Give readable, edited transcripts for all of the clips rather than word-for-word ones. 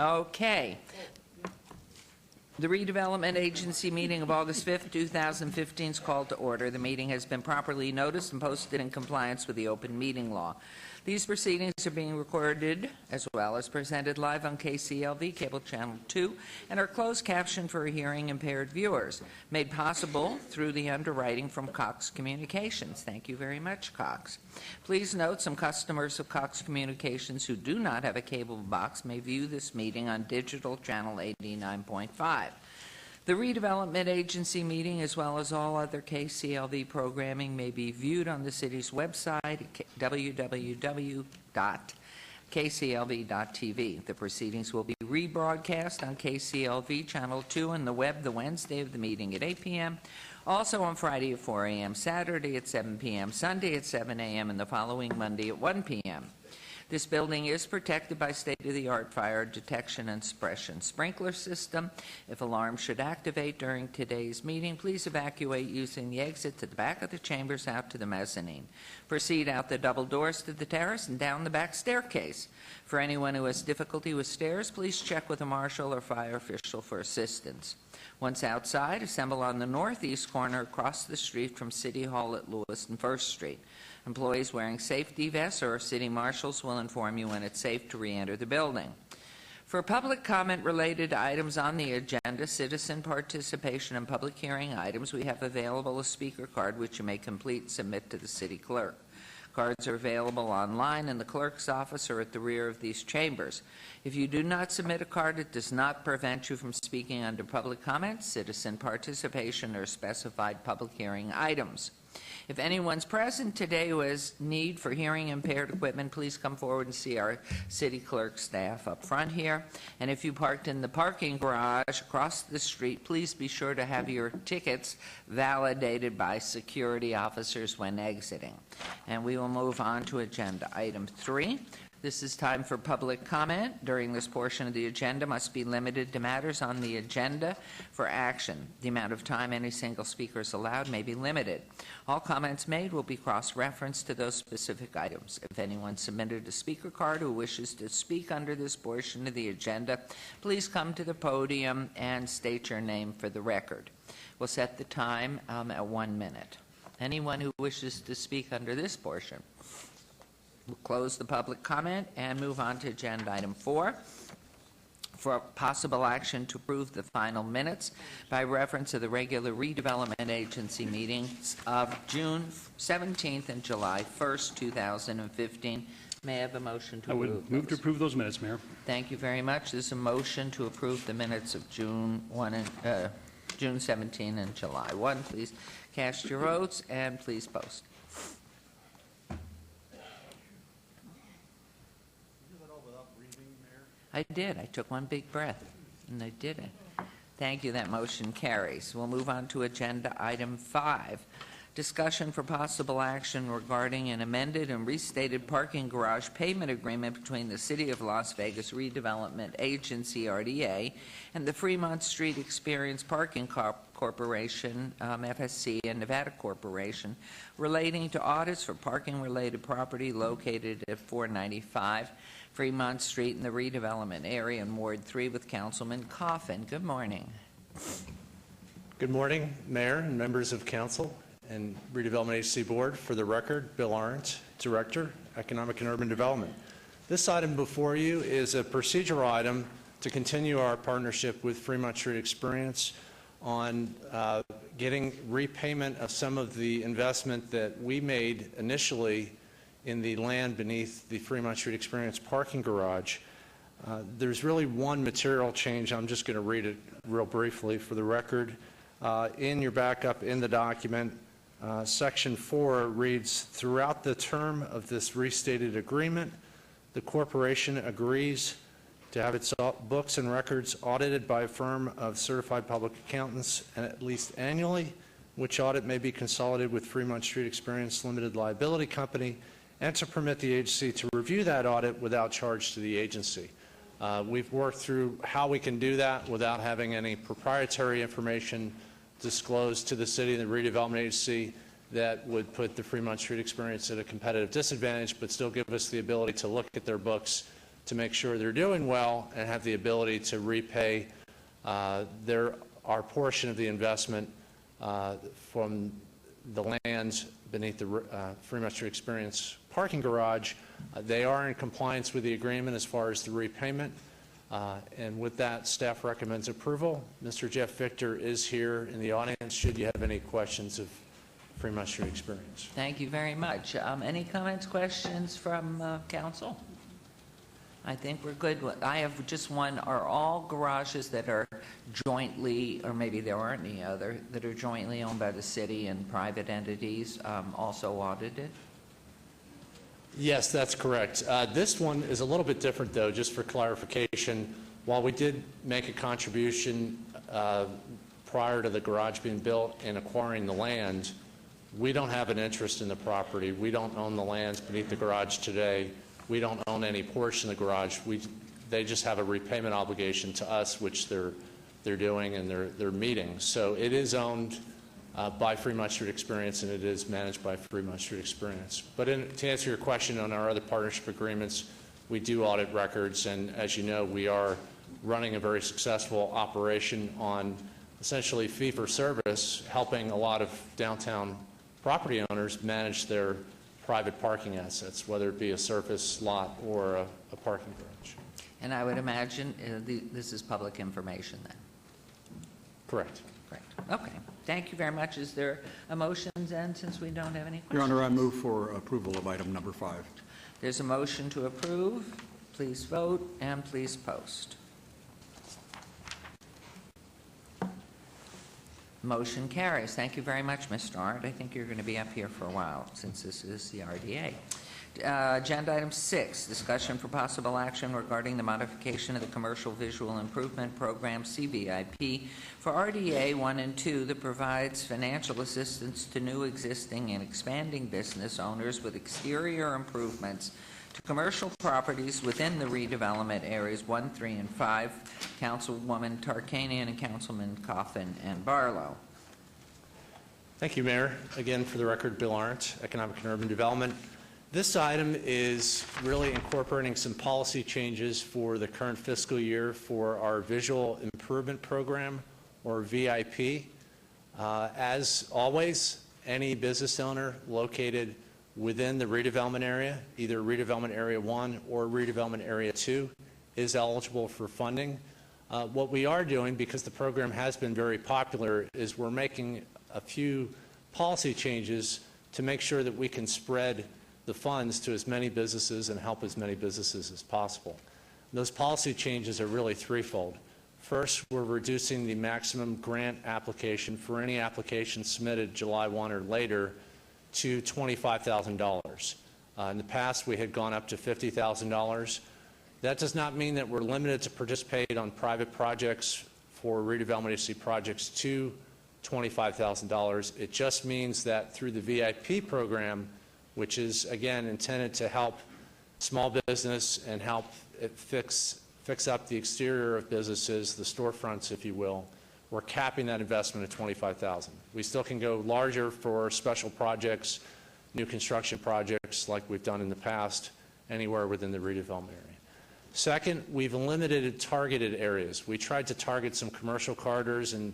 Okay. The Redevelopment Agency meeting of August 5th, 2015 is called to order. The meeting has been properly noticed and posted in compliance with the open meeting law. These proceedings are being recorded as well as presented live on KCLV Cable Channel 2 and are closed captioned for hearing impaired viewers, made possible through the underwriting from Cox Communications. Thank you very much, Cox. Please note some customers of Cox Communications who do not have a cable box may view this meeting on digital channel 89.5. The Redevelopment Agency meeting, as well as all other KCLV programming, may be viewed on the city's website, www.kclv.tv. The proceedings will be rebroadcast on KCLV Channel 2 and the web the Wednesday of the meeting at 8 p.m., also on Friday at 4 a.m., Saturday at 7 p.m., Sunday at 7 a.m., and the following Monday at 1 p.m. This building is protected by state-of-the-art fire detection and suppression sprinkler system. If alarms should activate during today's meeting, please evacuate using the exit to the back of the chambers out to the mezzanine. Proceed out the double doors to the terrace and down the back staircase. For anyone who has difficulty with stairs, please check with a marshal or fire official for assistance. Once outside, assemble on the northeast corner across the street from City Hall at Lewis and 1st Street. Employees wearing safety vests or city marshals will inform you when it's safe to re-enter the building. For public comment related to items on the agenda, citizen participation, and public hearing items, we have available a speaker card which you may complete and submit to the city clerk. Cards are available online in the clerk's office or at the rear of these chambers. If you do not submit a card, it does not prevent you from speaking under public comment, citizen participation, or specified public hearing items. If anyone's present today who has need for hearing impaired equipment, please come forward and see our city clerk staff up front here. And if you parked in the parking garage across the street, please be sure to have your tickets validated by security officers when exiting. And we will move on to agenda item 3. This is time for public comment. During this portion of the agenda must be limited to matters on the agenda for action. The amount of time any single speaker is allowed may be limited. All comments made will be cross-referenced to those specific items. If anyone submitted a speaker card who wishes to speak under this portion of the agenda, please come to the podium and state your name for the record. We'll set the time at 1 minute. Anyone who wishes to speak under this portion. We'll close the public comment and move on to agenda item 4 for possible action to approve the final minutes by reference to the regular Redevelopment Agency meetings of June 17th and July 1st, 2015. May I have a motion to approve? I would move to approve those minutes, Mayor. Thank you very much. There's a motion to approve the minutes of June 17 and July 1. Please cast your votes and please post. I did. I took one big breath, and I did it. Thank you. That motion carries. We'll move on to agenda item 5. Discussion for possible action regarding an amended and restated parking garage payment agreement between the City of Las Vegas Redevelopment Agency, RDA, and the Fremont Street Experience Parking Corporation, FSC, and Nevada Corporation, relating to audits for parking-related property located at 495 Fremont Street in the redevelopment area in Ward 3 with Councilman Coffin. Good morning. Good morning, Mayor and members of Council and Redevelopment Agency Board. For the record, Bill Arendt, Director, Economic and Urban Development. This item before you is a procedural item to continue our partnership with Fremont Street Experience on getting repayment of some of the investment that we made initially in the land beneath the Fremont Street Experience parking garage. There's really one material change. I'm just going to read it real briefly for the record. In your backup in the document, Section 4 reads, throughout the term of this restated agreement, the corporation agrees to have its books and records audited by a firm of certified public accountants and at least annually, which audit may be consolidated with Fremont Street Experience Limited Liability Company, and to permit the agency to review that audit without charge to the agency. We've worked through how we can do that without having any proprietary information disclosed to the city and the redevelopment agency that would put the Fremont Street Experience at a competitive disadvantage, but still give us the ability to look at their books to make sure they're doing well and have the ability to repay our portion of the investment from the land beneath the Fremont Street Experience parking garage. They are in compliance with the agreement as far as the repayment. And with that, staff recommends approval. Mr. Jeff Victor is here in the audience should you have any questions of Fremont Street Experience. Thank you very much. Any comments, questions from council? I think we're good. I have just one. Are all garages that are jointly, or maybe there aren't any other, that are jointly owned by the city and private entities also audited? Yes, that's correct. This one is a little bit different, though, just for clarification. While we did make a contribution prior to the garage being built and acquiring the land, we don't have an interest in the property. We don't own the lands beneath the garage today. We don't own any portion of the garage. They just have a repayment obligation to us, which they're doing and they're meeting. So it is owned by Fremont Street Experience, and it is managed by Fremont Street Experience. But to answer your question on our other partnership agreements, we do audit records, and as you know, we are running a very successful operation on essentially fee-for-service, helping a lot of downtown property owners manage their private parking assets, whether it be a surface lot or a parking garage. And I would imagine this is public information then? Correct. Correct. Okay. Thank you very much. Is there a motion then, since we don't have any questions? Your Honor, I move for approval of item number 5. There's a motion to approve. Please vote and please post. Motion carries. Thank you very much, Mr. Arndt. I think you're going to be up here for a while since this is the RDA. Agenda item 6, discussion for possible action regarding the modification of the Commercial Visual Improvement Program, CVIP, for RDA 1 and 2 that provides financial assistance to new, existing, and expanding business owners with exterior improvements to commercial properties within the redevelopment areas 1, 3, and 5. Councilwoman Tarkanian and Councilman Coffin and Barlow. Thank you, Mayor. Again, for the record, Bill Arndt, Economic and Urban Development. This item is really incorporating some policy changes for the current fiscal year for our Visual Improvement Program, or VIP. As always, any business owner located within the redevelopment area, either Redevelopment Area 1 or Redevelopment Area 2, is eligible for funding. What we are doing, because the program has been very popular, is we're making a few policy changes to make sure that we can spread the funds to as many businesses and help as many businesses as possible. Those policy changes are really threefold. First, we're reducing the maximum grant application for any application submitted July 1 or later to $25,000. In the past, we had gone up to $50,000. That does not mean that we're limited to participate on private projects for redevelopment agency projects to $25,000. It just means that through the VIP program, which is, again, intended to help small business and help it fix up the exterior of businesses, the storefronts, if you will, we're capping that investment at $25,000. We still can go larger for special projects, new construction projects like we've done in the past, anywhere within the redevelopment area. Second, we've eliminated targeted areas. We tried to target some commercial corridors and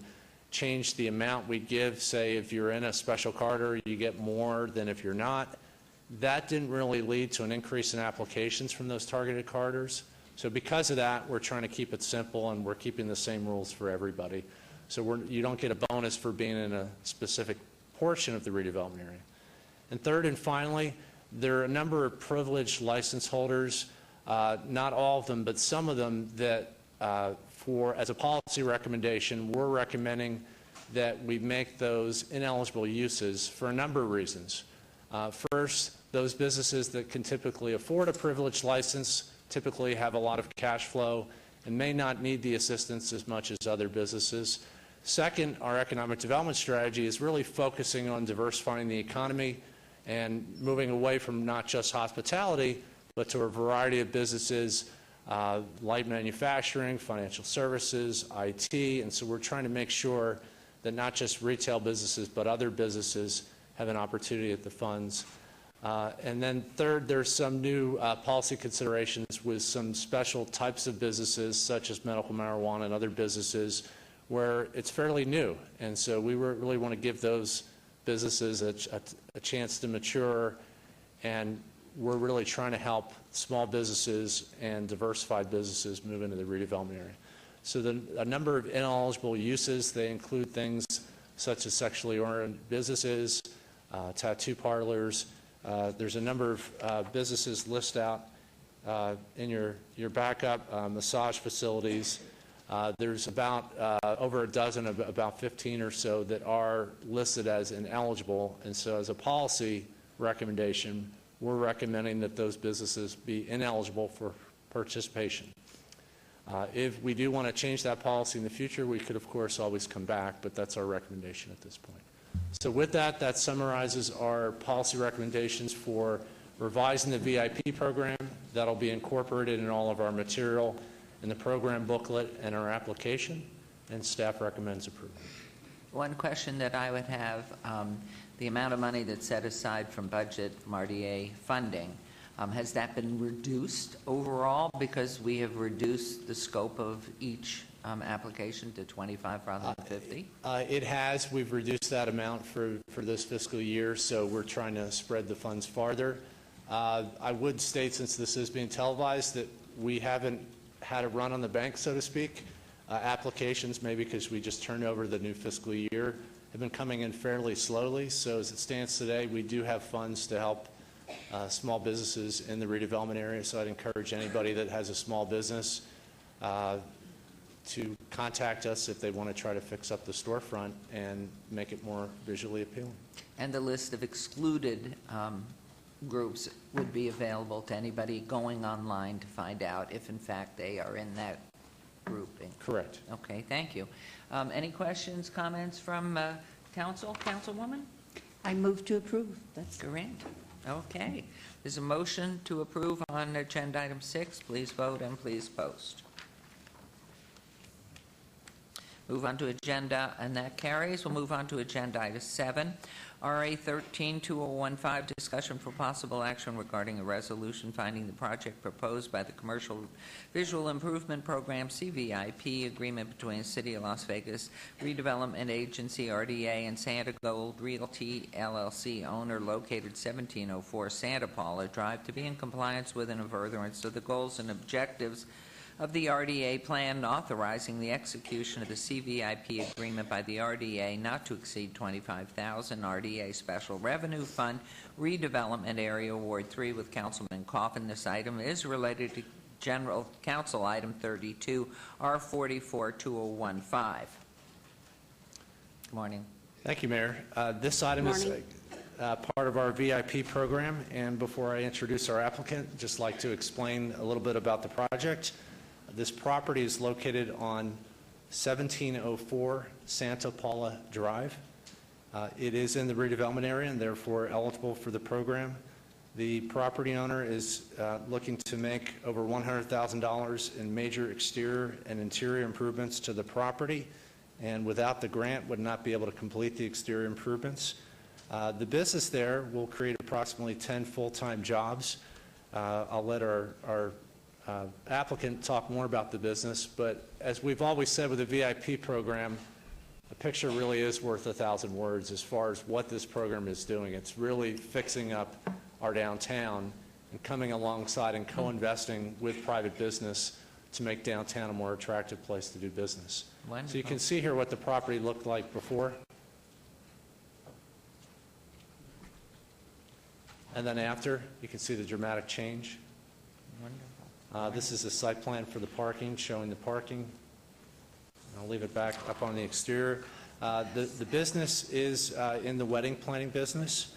change the amount we give. Say, if you're in a special corridor, you get more than if you're not. That didn't really lead to an increase in applications from those targeted corridors. So because of that, we're trying to keep it simple, and we're keeping the same rules for everybody. So you don't get a bonus for being in a specific portion of the redevelopment area. And third and finally, there are a number of privileged license holders, not all of them, but some of them that as a policy recommendation, we're recommending that we make those ineligible uses for a number of reasons. First, those businesses that can typically afford a privileged license typically have a lot of cash flow and may not need the assistance as much as other businesses. Second, our economic development strategy is really focusing on diversifying the economy and moving away from not just hospitality, but to a variety of businesses, light manufacturing, financial services, IT, and so we're trying to make sure that not just retail businesses, but other businesses have an opportunity at the funds. And then third, there's some new policy considerations with some special types of businesses, such as medical marijuana and other businesses, where it's fairly new. And so we really want to give those businesses a chance to mature, and we're really trying to help small businesses and diversified businesses move into the redevelopment area. So a number of ineligible uses, they include things such as sexually oriented businesses, tattoo parlors. There's a number of businesses listed out in your backup, massage facilities. There's about over a dozen, about 15 or so that are listed as ineligible. And so as a policy recommendation, we're recommending that those businesses be ineligible for participation. If we do want to change that policy in the future, we could, of course, always come back, but that's our recommendation at this point. So with that, that summarizes our policy recommendations for revising the VIP program. That'll be incorporated in all of our material in the program booklet and our application, and staff recommends approval. One question that I would have, the amount of money that's set aside from budget from RDA funding, has that been reduced overall because we have reduced the scope of each application to 25 rather than 50? It has. We've reduced that amount for this fiscal year, so we're trying to spread the funds farther. I would state, since this is being televised, that we haven't had a run on the bank, so to speak. Applications, maybe because we just turned over the new fiscal year, have been coming in fairly slowly. So as it stands today, we do have funds to help small businesses in the redevelopment area. So I'd encourage anybody that has a small business to contact us if they want to try to fix up the storefront and make it more visually appealing. And the list of excluded groups would be available to anybody going online to find out if in fact they are in that grouping. Correct. Okay, thank you. Any questions, comments from council? Councilwoman? I move to approve. That's Durant? Okay. There's a motion to approve on agenda item 6. Please vote and please post. Move on to agenda, and that carries. We'll move on to agenda item 7. RA 13-2015, discussion for possible action regarding a resolution finding the project proposed by the Commercial Visual Improvement Program, CVIP, agreement between the City of Las Vegas Redevelopment Agency, RDA, and Santa Gold Realty, LLC, owner located 1704 Santa Paula Drive, to be in compliance with and in furtherance of the goals and objectives of the RDA plan, and authorizing the execution of the CVIP agreement by the RDA not to exceed $25,000, RDA Special Revenue Fund, Redevelopment Area Award 3 with Councilman Coffin. This item is related to General Council Item 32, R44-2015. Good morning. Thank you, Mayor. This item is part of our VIP program, and before I introduce our applicant, I'd just like to explain a little bit about the project. This property is located on 1704 Santa Paula Drive. It is in the redevelopment area and therefore eligible for the program. The property owner is looking to make over $100,000 in major exterior and interior improvements to the property, and without the grant would not be able to complete the exterior improvements. The business there will create approximately 10 full-time jobs. I'll let our applicant talk more about the business, but as we've always said with the VIP program, a picture really is worth 1,000 words as far as what this program is doing. It's really fixing up our downtown and coming alongside and co-investing with private business to make downtown a more attractive place to do business. Wonderful. So you can see here what the property looked like before. And then after, you can see the dramatic change. Wonderful. This is a site plan for the parking, showing the parking. I'll leave it back up on the exterior. The business is in the wedding planning business.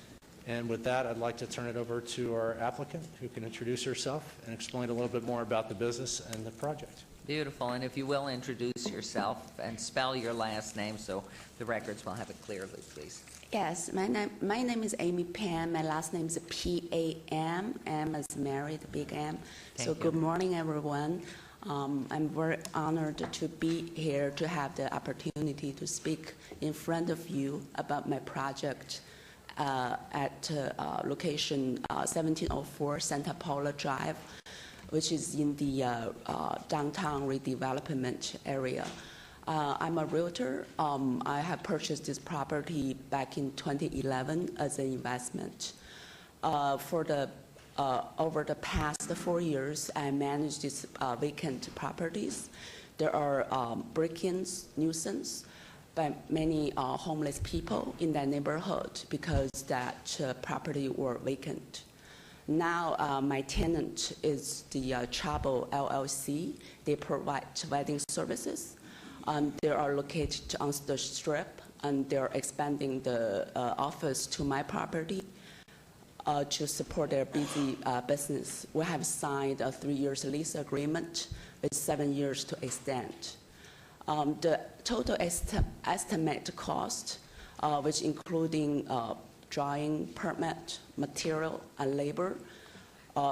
And with that, I'd like to turn it over to our applicant, who can introduce herself and explain a little bit more about the business and the project. Beautiful. And if you will introduce yourself and spell your last name so the records will have it clearly, please. Yes, my name is Amy Pan. My last name is P-A-M. M as Mary, the big M. So good morning, everyone. I'm very honored to be here to have the opportunity to speak in front of you about my project at location 1704 Santa Paula Drive, which is in the downtown redevelopment area. I'm a realtor. I have purchased this property back in 2011 as an investment. Over the past 4 years, I managed these vacant properties. There are break-ins, nuisance by many homeless people in that neighborhood because that property were vacant. Now my tenant is the Trouble LLC. They provide wedding services. They are located on the Strip, and they're expanding the office to my property to support their busy business. We have signed a 3-year lease agreement with 7 years to extend. The total estimate cost, which including drawing permit, material, and labor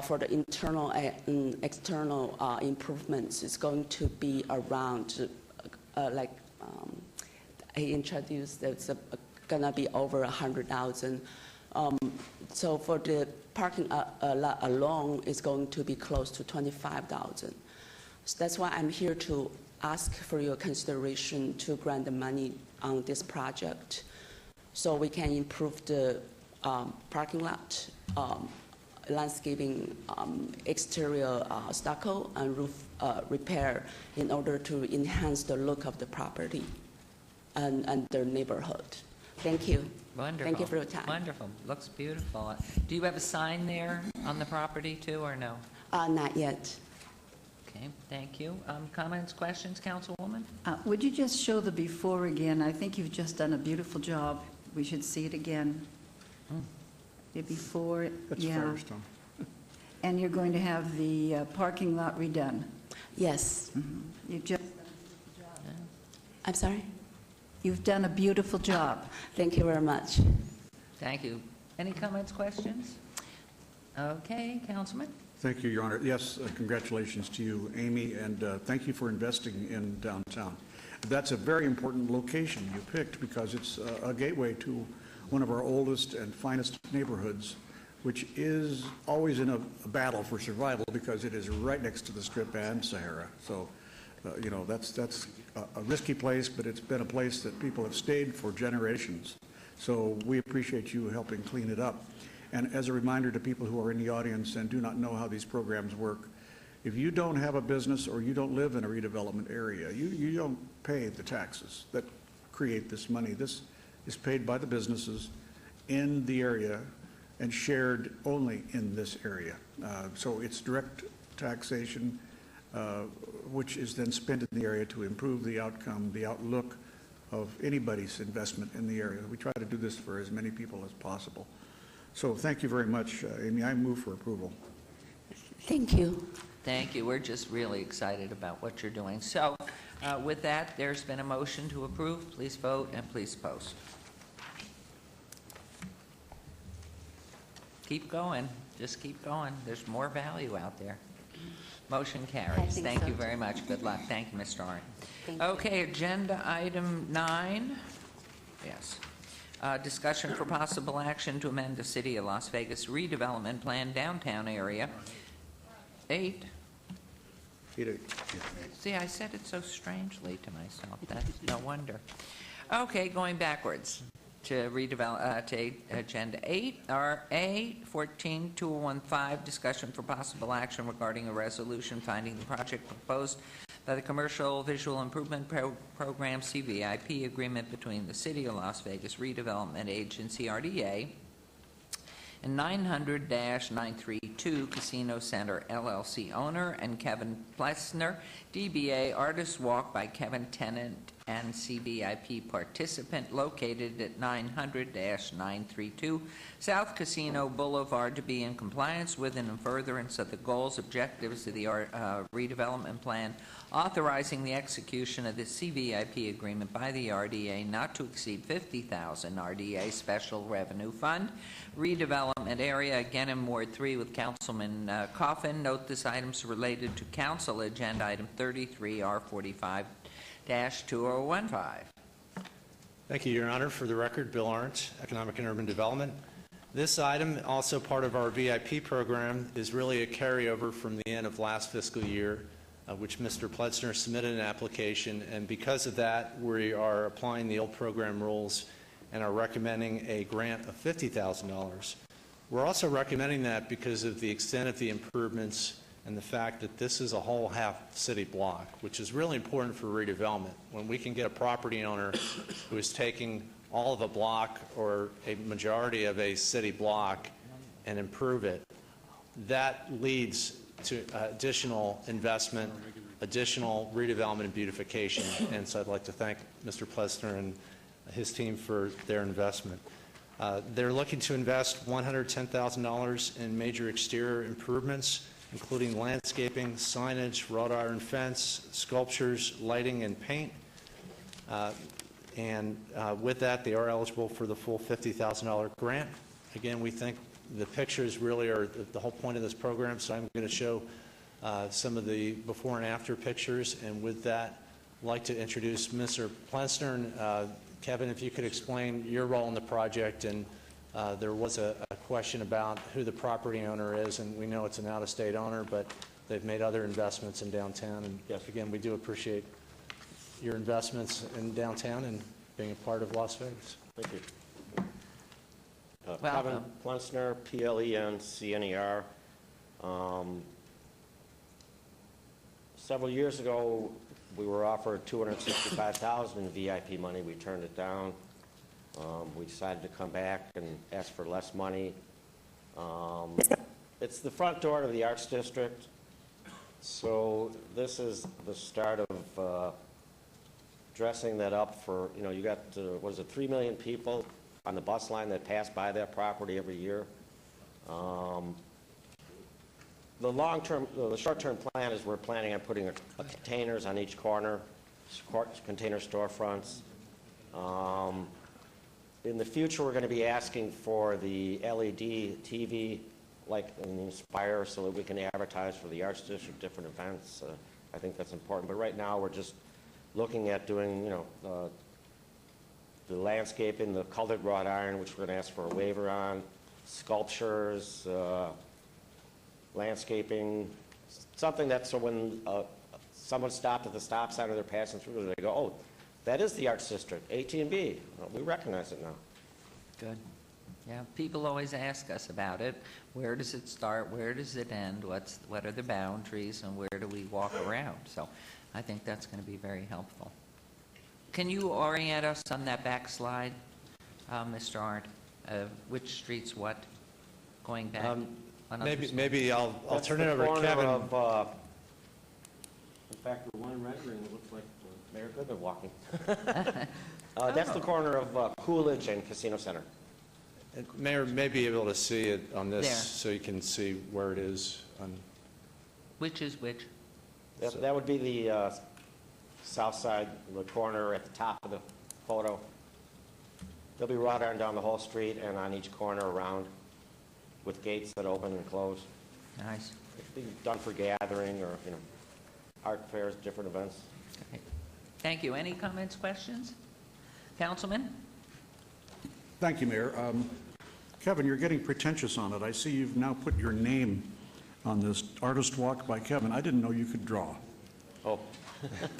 for the internal and external improvements is going to be around, I introduced, it's gonna be over 100,000. So for the parking lot alone, it's going to be close to 25,000. So that's why I'm here to ask for your consideration to grant the money on this project so we can improve the parking lot, landscaping, exterior stucco, and roof repair in order to enhance the look of the property and the neighborhood. Thank you. Wonderful. Thank you for your time. Wonderful. Looks beautiful. Do you have a sign there on the property too, or no? Not yet. Okay, thank you. Comments, questions, Councilwoman? Would you just show the before again? I think you've just done a beautiful job. We should see it again. The before, That's yeah. Firestone. And you're going to have the parking lot redone. Yes. You've just, I'm sorry? you've done a beautiful job. Thank you very much. Thank you. Any comments, questions? Okay, Councilman? Thank you, Your Honor. Yes, congratulations to you, Amy, and thank you for investing in downtown. That's a very important location you picked because it's a gateway to one of our oldest and finest neighborhoods, which is always in a battle for survival because it is right next to the Strip and Sahara. So, you know, that's a risky place, but it's been a place that people have stayed for generations. So we appreciate you helping clean it up. And as a reminder to people who are in the audience and do not know how these programs work, if you don't have a business or you don't live in a redevelopment area, you don't pay the taxes that create this money. This is paid by the businesses in the area and shared only in this area. So it's direct taxation, which is then spent in the area to improve the outcome, the outlook of anybody's investment in the area. We try to do this for as many people as possible. So thank you very much, Amy. I move for approval. Thank you. Thank you. We're just really excited about what you're doing. So with that, there's been a motion to approve. Please vote and please post. Keep going. Just keep going. There's more value out there. Motion carries. think Thank so, you too. very much. Good luck. Thank you, Mr. Arndt. Thank you. Okay, agenda item 9. Yes. Discussion for possible action to amend the City of Las Vegas redevelopment plan downtown area. 8. See, I said it so strangely to myself. That's no wonder. Okay, going backwards to to agenda 8, RA 14-2015, discussion for possible action regarding a resolution finding the project proposed by the Commercial Visual Improvement Program CVIP agreement between the City of Las Vegas Redevelopment Agency RDA and 900-932 Casino Center LLC owner and Kevin Plessner, DBA Artist Walk by Kevin Tennant and CVIP participant located at 900-932 South Casino Boulevard to be in compliance with and in furtherance of the goals, objectives of the redevelopment plan, authorizing the execution of the CVIP agreement by the RDA not to exceed $50,000 RDA Special Revenue Fund, redevelopment area, again in Ward 3 with Councilman Coffin. Note this item is related to Council Agenda Item 33 R45-2015. Thank you, Your Honor. For the record, Bill Arndt, Economic and Urban Development. This item, also part of our VIP program, is really a carryover from the end of last fiscal year, which Mr. Pledger submitted an application, and because of that, we are applying the old program rules and are recommending a grant of $50,000. We're also recommending that because of the extent of the improvements and the fact that this is a whole half-city block, which is really important for redevelopment. When we can get a property owner who is taking all of a block or a majority of a city block and improve it, that leads to additional investment, additional redevelopment and beautification. And so I'd like to thank Mr. Plesner and his team for their investment. They're looking to invest $110,000 in major exterior improvements, including landscaping, signage, wrought iron fence, sculptures, lighting, and paint. With that, they are eligible for the full $50,000 grant. Again, we think the pictures really are the whole point of this program, so I'm going to show some of the before and after pictures. And with that, I'd like to introduce Mr. Plensner. Kevin, if you could explain your role in the project. And there was a question about who the property owner is, and we know it's an out-of-state owner, but they've made other investments in downtown. And yes, again, we do appreciate your investments in downtown and being a part of Las Vegas. Thank you. Kevin Plensner, P-L-E-N-C-N-E-R. Several years ago, we were offered $265,000 in VIP money. We turned it down. We decided to come back and ask for less money. It's the front door to the Arts District. So this is the start of dressing that up for, you got, what is it, 3 million people on the bus line that pass by that property every year. The long-term, the short-term plan is we're planning on putting containers on each corner, container storefronts. In the future, we're going to be asking for the LED TV, like in Inspire, so that we can advertise for the Arts District, different events. I think that's important. But right now, we're just looking at doing, the landscaping, the colored wrought iron, which we're going to ask for a waiver on, sculptures, landscaping, something that so when someone stopped at the stop sign or they're passing through, they go, oh, that is the Arts District, AT&B. Well, we recognize it now. Good. Yeah, people always ask us about it. Where does it start? Where does it end? What are the boundaries, and where do we walk around? So I think that's going to be very helpful. Can you orient us on that back slide, Mr. Arndt? Which streets what? Going back? Maybe I'll turn it over to Kevin. In fact, the one rendering, it looks like Mayor Goodman walking. That's the corner of Coolidge and Casino Center. Mayor may be able to see it on this, There. so you can see where it is. Which is which? That would be the south side, the corner at the top of the photo. There'll be wrought iron down the whole street and on each corner around, with gates that open and close. Nice. It'll be done for gathering or, art fairs, different events. Okay. Thank you. Any comments, questions? Councilman? Thank you, Mayor. Kevin, you're getting pretentious on it. I see you've now put your name on this artist walk by Kevin. I didn't know you could draw. Oh.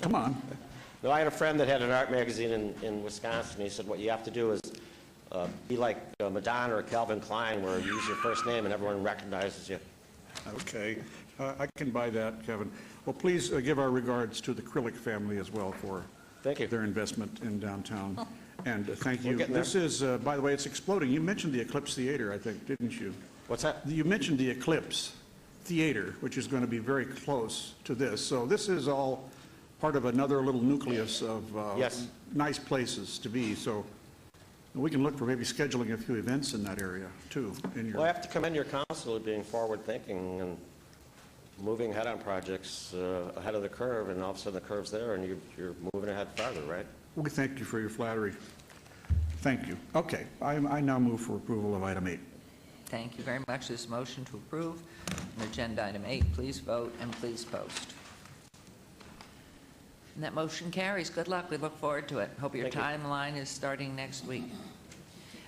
Come on. No, I had a friend that had an art magazine in Wisconsin. He said, what you have to do is be like Madonna or Calvin Klein, where you use your first name and everyone recognizes you. Okay. I can buy that, Kevin. Well, please give our regards to the Krillick family as well for Thank you. their investment in downtown. And thank We're you. getting This is, by the way, it's exploding. You mentioned the Eclipse Theater, I think, didn't you? What's that? You mentioned the Eclipse Theater, which is going to be very close to this. So this is all part of another little nucleus of Yes. nice places to be. So we can look for maybe scheduling a few events in that area, too. Well, I have to commend your council of being forward-thinking and moving ahead on projects ahead of the curve, and all of a sudden the curve's there, and you're moving ahead farther, right? We thank you for your flattery. Thank you. Okay, I now move for approval of item 8. Thank you very much. This motion to approve agenda item 8. Please vote and please post. And that motion carries. Good luck. We look forward to it. Hope your Thank you. timeline is starting next week.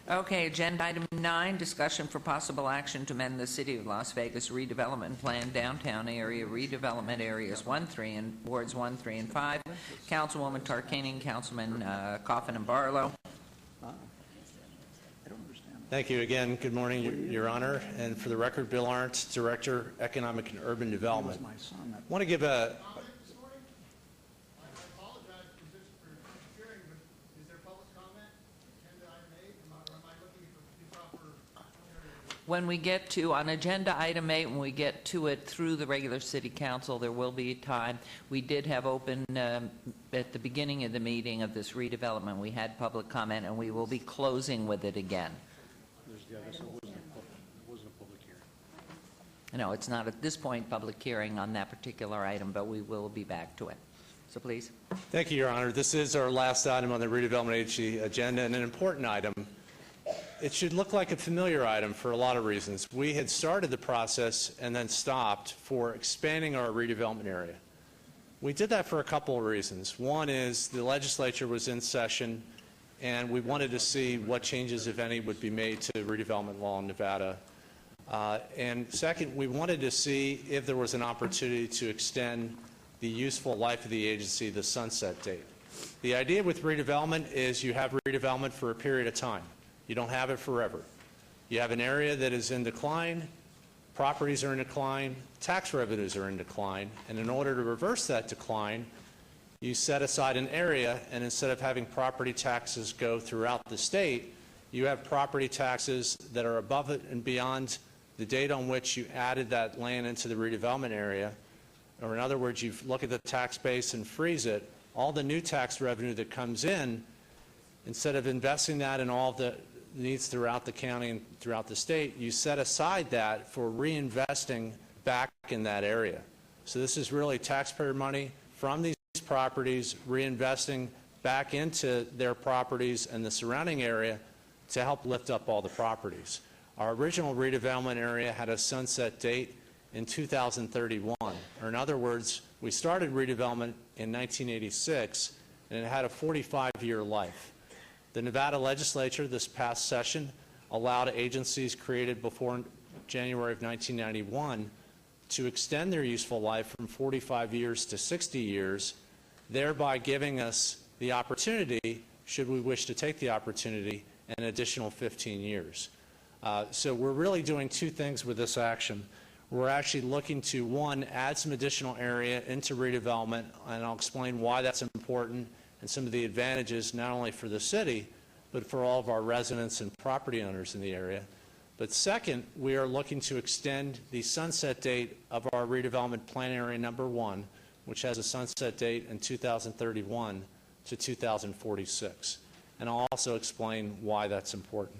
Okay, agenda item 9, discussion for possible action to amend the City of Las Vegas redevelopment plan downtown area redevelopment areas 1, 3, and wards 1, 3, and 5. Councilwoman Tarkanian, Councilman Coffin and Barlow. Thank you again. Good morning, Your Honor. And for the record, Bill Arndt, Director, Economic and Urban Development. My son, that I want to give a Comment this morning? I apologize for sharing, but is there public comment? Agenda item 8, or am I looking for the proper area? When we get to, on agenda item 8, when we get to it through the regular city council, there will be time. We did have open, at the beginning of the meeting of this redevelopment, we had public comment, and we will be closing with it again. No, it's not at this point public hearing on that particular item, but we will be back to it. So please. Thank you, Your Honor. This is our last item on the redevelopment agency agenda, and an important item. It should look like a familiar item for a lot of reasons. We had started the process and then stopped for expanding our redevelopment area. We did that for a couple of reasons. One is the legislature was in session, and we wanted to see what changes, if any, would be made to redevelopment law in Nevada. And second, we wanted to see if there was an opportunity to extend the useful life of the agency, the sunset date. The idea with redevelopment is you have redevelopment for a period of time. You don't have it forever. You have an area that is in decline, properties are in decline, tax revenues are in decline, and in order to reverse that decline, you set aside an area, and instead of having property taxes go throughout the state, you have property taxes that are above it and beyond the date on which you added that land into the redevelopment area, or in other words, you look at the tax base and freeze it, all the new tax revenue that comes in, instead of investing that in all the needs throughout the county and throughout the state, you set aside that for reinvesting back in that area. So this is really taxpayer money from these properties reinvesting back into their properties and the surrounding area to help lift up all the properties. Our original redevelopment area had a sunset date in 2031, or in other words, we started redevelopment in 1986, and it had a 45-year life. The Nevada legislature this past session allowed agencies created before January of 1991 to extend their useful life from 45 years to 60 years, thereby giving us the opportunity, should we wish to take the opportunity, an additional 15 years. So we're really doing two things with this action. We're actually looking to, one, add some additional area into redevelopment, and I'll explain why that's important and some of the advantages not only for the city, but for all of our residents and property owners in the area. But second, we are looking to extend the sunset date of our redevelopment plan area number 1, which has a sunset date in 2031 to 2046. And I'll also explain why that's important.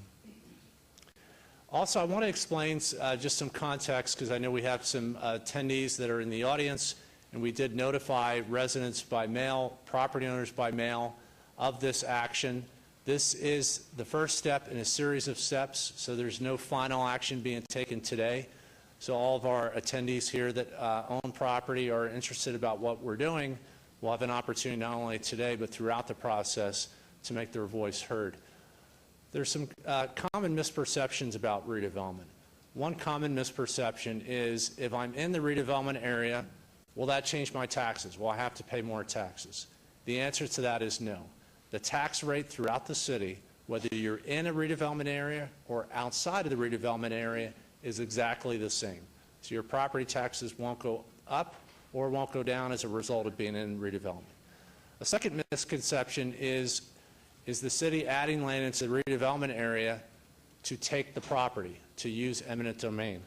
Also, I want to explain just some context, because I know we have some attendees that are in the audience, and we did notify residents by mail, property owners by mail, of this action. This is the first step in a series of steps, so there's no final action being taken today. So all of our attendees here that own property or are interested about what we're doing will have an opportunity not only today, but throughout the process to make their voice heard. There's some common misperceptions about redevelopment. One common misperception is, if I'm in the redevelopment area, will that change my taxes? Will I have to pay more taxes? The answer to that is no. The tax rate throughout the city, whether you're in a redevelopment area or outside of the redevelopment area, is exactly the same. So your property taxes won't go up or won't go down as a result of being in redevelopment. A second misconception is the city adding land into the redevelopment area to take the property, to use eminent domain.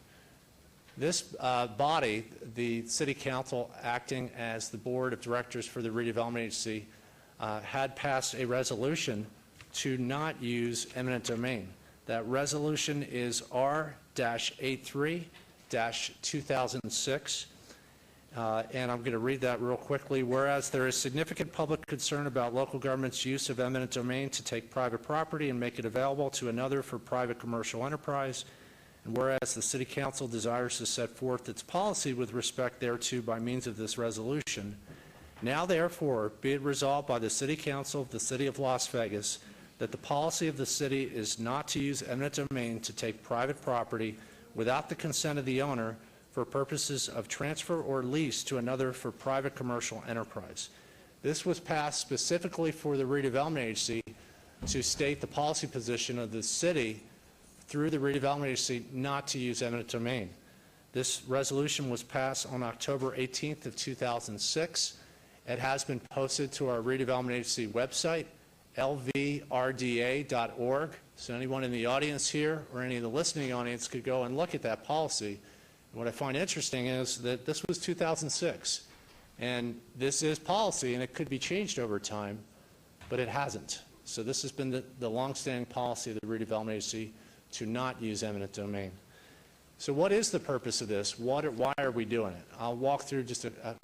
This body, the City Council acting as the board of directors for the redevelopment agency, had passed a resolution to not use eminent domain. That resolution is R-83-2006. And I'm going to read that real quickly. Whereas there is significant public concern about local government's use of eminent domain to take private property and make it available to another for private commercial enterprise, and whereas the City Council desires to set forth its policy with respect thereto by means of this resolution, Now therefore, be it resolved by the City Council of the City of Las Vegas that the policy of the city is not to use eminent domain to take private property without the consent of the owner for purposes of transfer or lease to another for private commercial enterprise. This was passed specifically for the Redevelopment Agency to state the policy position of the city through the Redevelopment Agency not to use eminent domain. This resolution was passed on October 18th of 2006. It has been posted to our Redevelopment Agency website, lvrda.org. So anyone in the audience here or any of the listening audience could go and look at that policy. And what I find interesting is that this was 2006, and this is policy, and it could be changed over time, but it hasn't. So this has been the longstanding policy of the Redevelopment Agency to not use eminent domain. So what is the purpose of this? Why are we doing it? I'll walk through just a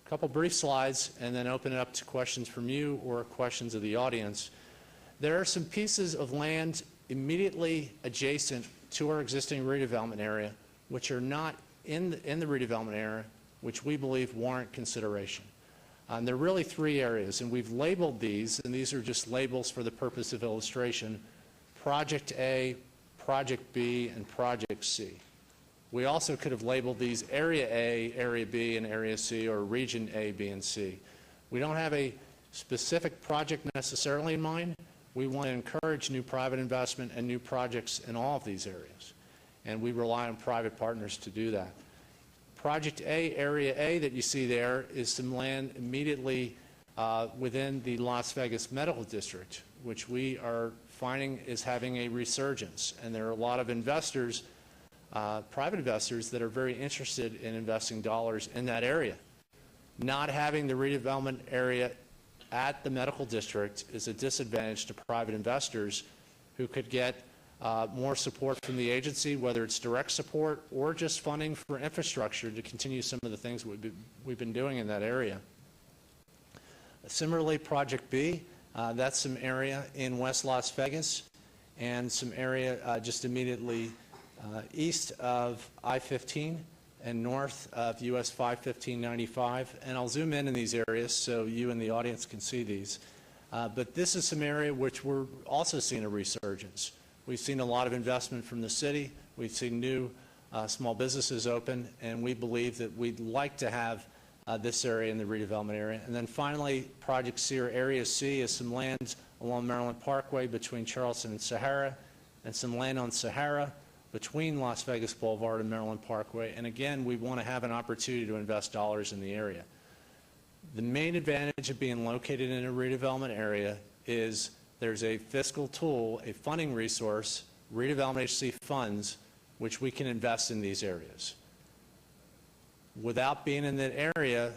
couple brief slides and then open it up to questions from you or questions of the audience. There are some pieces of land immediately adjacent to our existing redevelopment area which are not in the redevelopment area, which we believe warrant consideration. There are really three areas, and we've labeled these, and these are just labels for the purpose of illustration: Project A, Project B, and Project C. We also could have labeled these Area A, Area B, and Area C, or Region A, B, and C. We don't have a specific project necessarily in mind. We want to encourage new private investment and new projects in all of these areas, and we rely on private partners to do that. Project A, Area A that you see there is some land immediately within the Las Vegas Medical District, which we are finding is having a resurgence. And there are a lot of investors, private investors, that are very interested in investing dollars in that area. Not having the redevelopment area at the medical district is a disadvantage to private investors who could get more support from the agency, whether it's direct support or just funding for infrastructure to continue some of the things we've been doing in that area. Similarly, Project B, that's some area in West Las Vegas and some area just immediately east of I-15 and north of US 51595. And I'll zoom in these areas so you and the audience can see these. But this is some area which we're also seeing a resurgence. We've seen a lot of investment from the city. We've seen new small businesses open, and we believe that we'd like to have this area in the redevelopment area. And then finally, Project C, or Area C, is some land along Maryland Parkway between Charleston and Sahara, and some land on Sahara between Las Vegas Boulevard and Maryland Parkway. And again, we want to have an opportunity to invest dollars in the area. The main advantage of being located in a redevelopment area is there's a fiscal tool, a funding resource, Redevelopment Agency funds, which we can invest in these areas. Without being in that area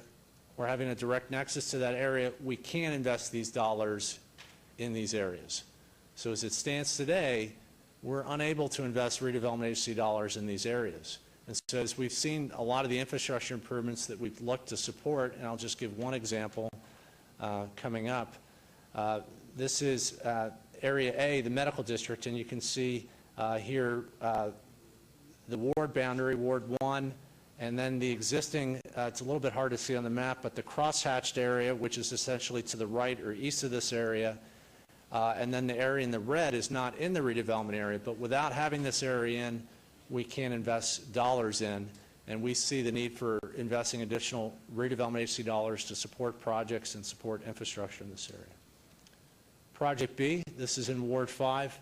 or having a direct nexus to that area, we can invest these dollars in these areas. So as it stands today, we're unable to invest Redevelopment Agency dollars in these areas. And so as we've seen a lot of the infrastructure improvements that we've looked to support, and I'll just give one example coming up. This is Area A, the medical district, and you can see here the ward boundary, Ward 1, and then the existing, it's a little bit hard to see on the map, but the crosshatched area, which is essentially to the right or east of this area, and then the area in the red is not in the redevelopment area, but without having this area in, we can invest dollars in, and we see the need for investing additional Redevelopment Agency dollars to support projects and support infrastructure in this area. Project B, this is in Ward 5.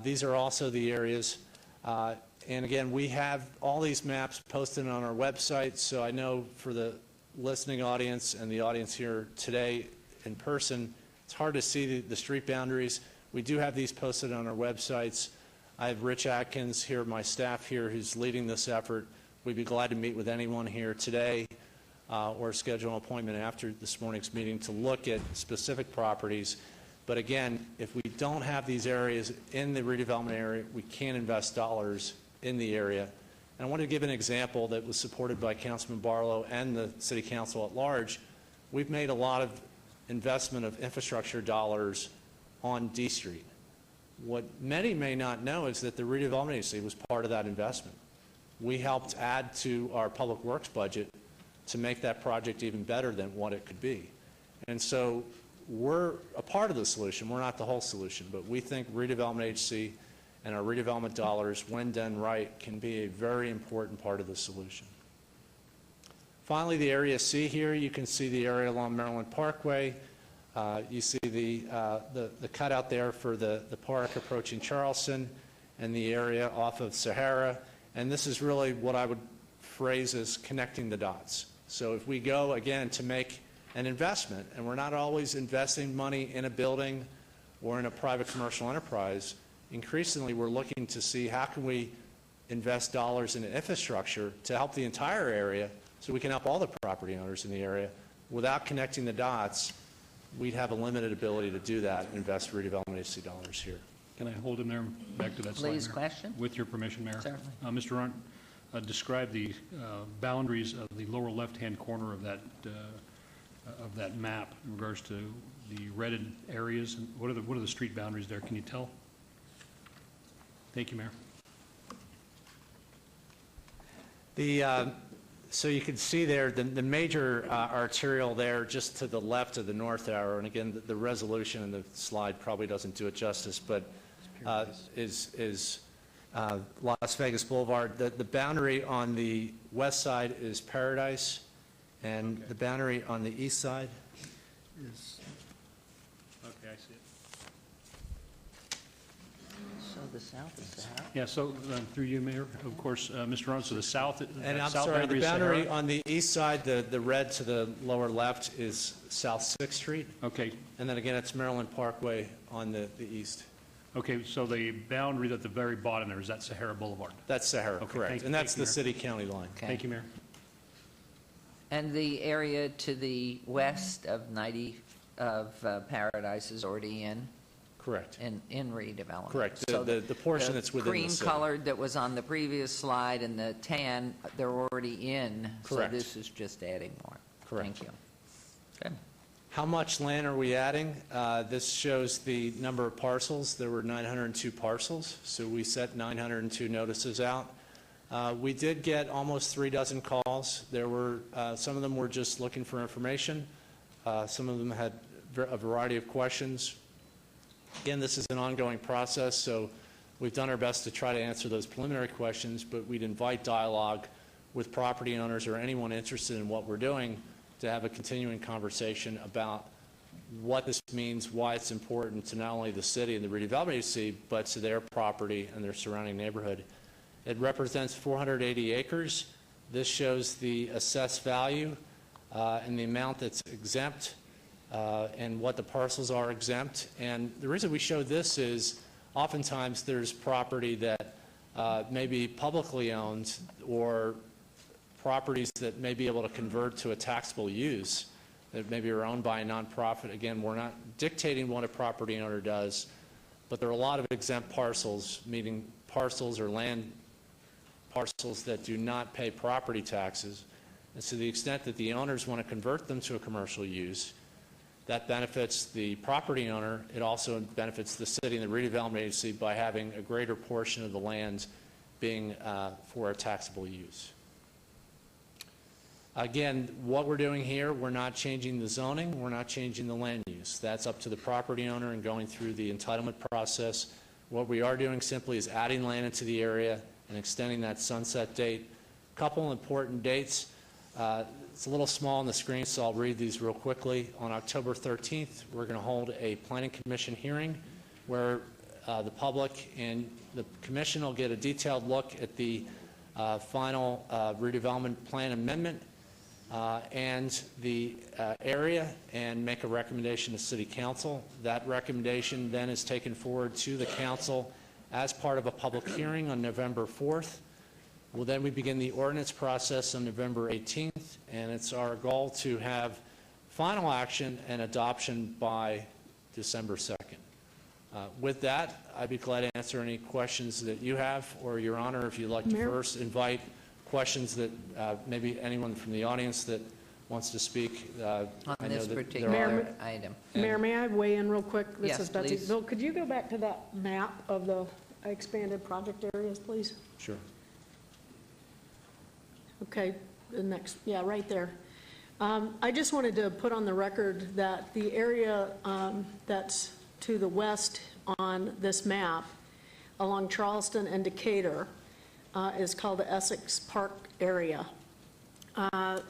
These are also the areas. And again, we have all these maps posted on our website, so I know for the listening audience and the audience here today in person, it's hard to see the street boundaries. We do have these posted on our websites. I have Rich Atkins here, my staff here, who's leading this effort. We'd be glad to meet with anyone here today or schedule an appointment after this morning's meeting to look at specific properties. But again, if we don't have these areas in the redevelopment area, we can invest dollars in the area. And I want to give an example that was supported by Councilman Barlow and the City Council at large. We've made a lot of investment of infrastructure dollars on D Street. What many may not know is that the Redevelopment Agency was part of that investment. We helped add to our public works budget to make that project even better than what it could be. And so we're a part of the solution. We're not the whole solution, but we think redevelopment agency and our redevelopment dollars, when done right, can be a very important part of the solution. Finally, the Area C here, you can see the area along Maryland Parkway. You see the cutout there for the park approaching Charleston and the area off of Sahara. And this is really what I would phrase as connecting the dots. So if we go, again, to make an investment, and we're not always investing money in a building or in a private commercial enterprise, increasingly we're looking to see how can we invest dollars in infrastructure to help the entire area so we can help all the property owners in the area. Without connecting the dots, we'd have a limited ability to do that and invest redevelopment agency dollars here. Can I hold him there, back to that slide, Please, Mayor? question? With your permission, Mayor. Certainly. Mr. Arndt, describe the boundaries of the lower left-hand corner of that map in regards to the redded areas. And what are the street boundaries there? Can you tell? Thank you, Mayor. So you can see there the major arterial there just to the left of the north arrow, and again, the resolution in the slide probably doesn't do it justice, but is Las Vegas Boulevard. The boundary on the west side is Paradise, and the boundary on the east side is... Okay, I see it. So the south is Sahara? Yeah, so through you, Mayor, of course, Mr. Arndt, so the south, And I'm south sorry, boundary the is boundary Sahara? on the east side, the red to the lower left is South 6th Street, Okay, and then again, it's Maryland Parkway on the east. okay, so the boundary at the very bottom there, is that Sahara Boulevard? That's Sahara, Okay, correct. thank- And that's thank the you, city-county line. Okay. Thank you, Mayor. And the area to the west of Paradise is already in redevelopment. Correct. So The portion that's within the city. cream colored that was on the previous slide and the tan, they're already in. Correct. So this is just adding more. Correct. Thank you. Good. How much land are we adding? This shows the number of parcels. There were 902 parcels, so we set 902 notices out. We did get almost 3 dozen calls. There were, some of them were just looking for information. Some of them had a variety of questions. Again, this is an ongoing process, so we've done our best to try to answer those preliminary questions, but we'd invite dialogue with property owners or anyone interested in what we're doing to have a continuing conversation about what this means, why it's important to not only the city and the redevelopment agency, but to their property and their surrounding neighborhood. It represents 480 acres. This shows the assessed value and the amount that's exempt and what the parcels are exempt. And the reason we show this is oftentimes there's property that may be publicly owned or properties that may be able to convert to a taxable use that maybe are owned by a nonprofit. Again, we're not dictating what a property owner does, but there are a lot of exempt parcels, meaning parcels or land parcels that do not pay property taxes. And to the extent that the owners want to convert them to a commercial use, that benefits the property owner. It also benefits the city and the redevelopment agency by having a greater portion of the land being for a taxable use. Again, what we're doing here, we're not changing the zoning, we're not changing the land use. That's up to the property owner and going through the entitlement process. What we are doing simply is adding land into the area and extending that sunset date. A couple important dates. It's a little small on the screen, so I'll read these real quickly. On October 13th, we're going to hold a Planning Commission hearing where the public and the commission will get a detailed look at the final redevelopment plan amendment and the area and make a recommendation to City Council. That recommendation then is taken forward to the Council as part of a public hearing on November 4th. Well, then we begin the ordinance process on November 18th, and it's our goal to have final action and adoption by December 2nd. With that, I'd be glad to answer any questions that you have, or Your Honor, if you'd like to first invite questions that maybe anyone from the audience that wants to speak. On I know this that there particular are- item. Mayor, may I weigh in real quick? Yes, This is Betsy. please. Bill, could you go back to that map of the expanded project areas, please? Sure. Okay, the next, yeah, right there. I just wanted to put on the record that the area that's to the west on this map along Charleston and Decatur is called the Essex Park area.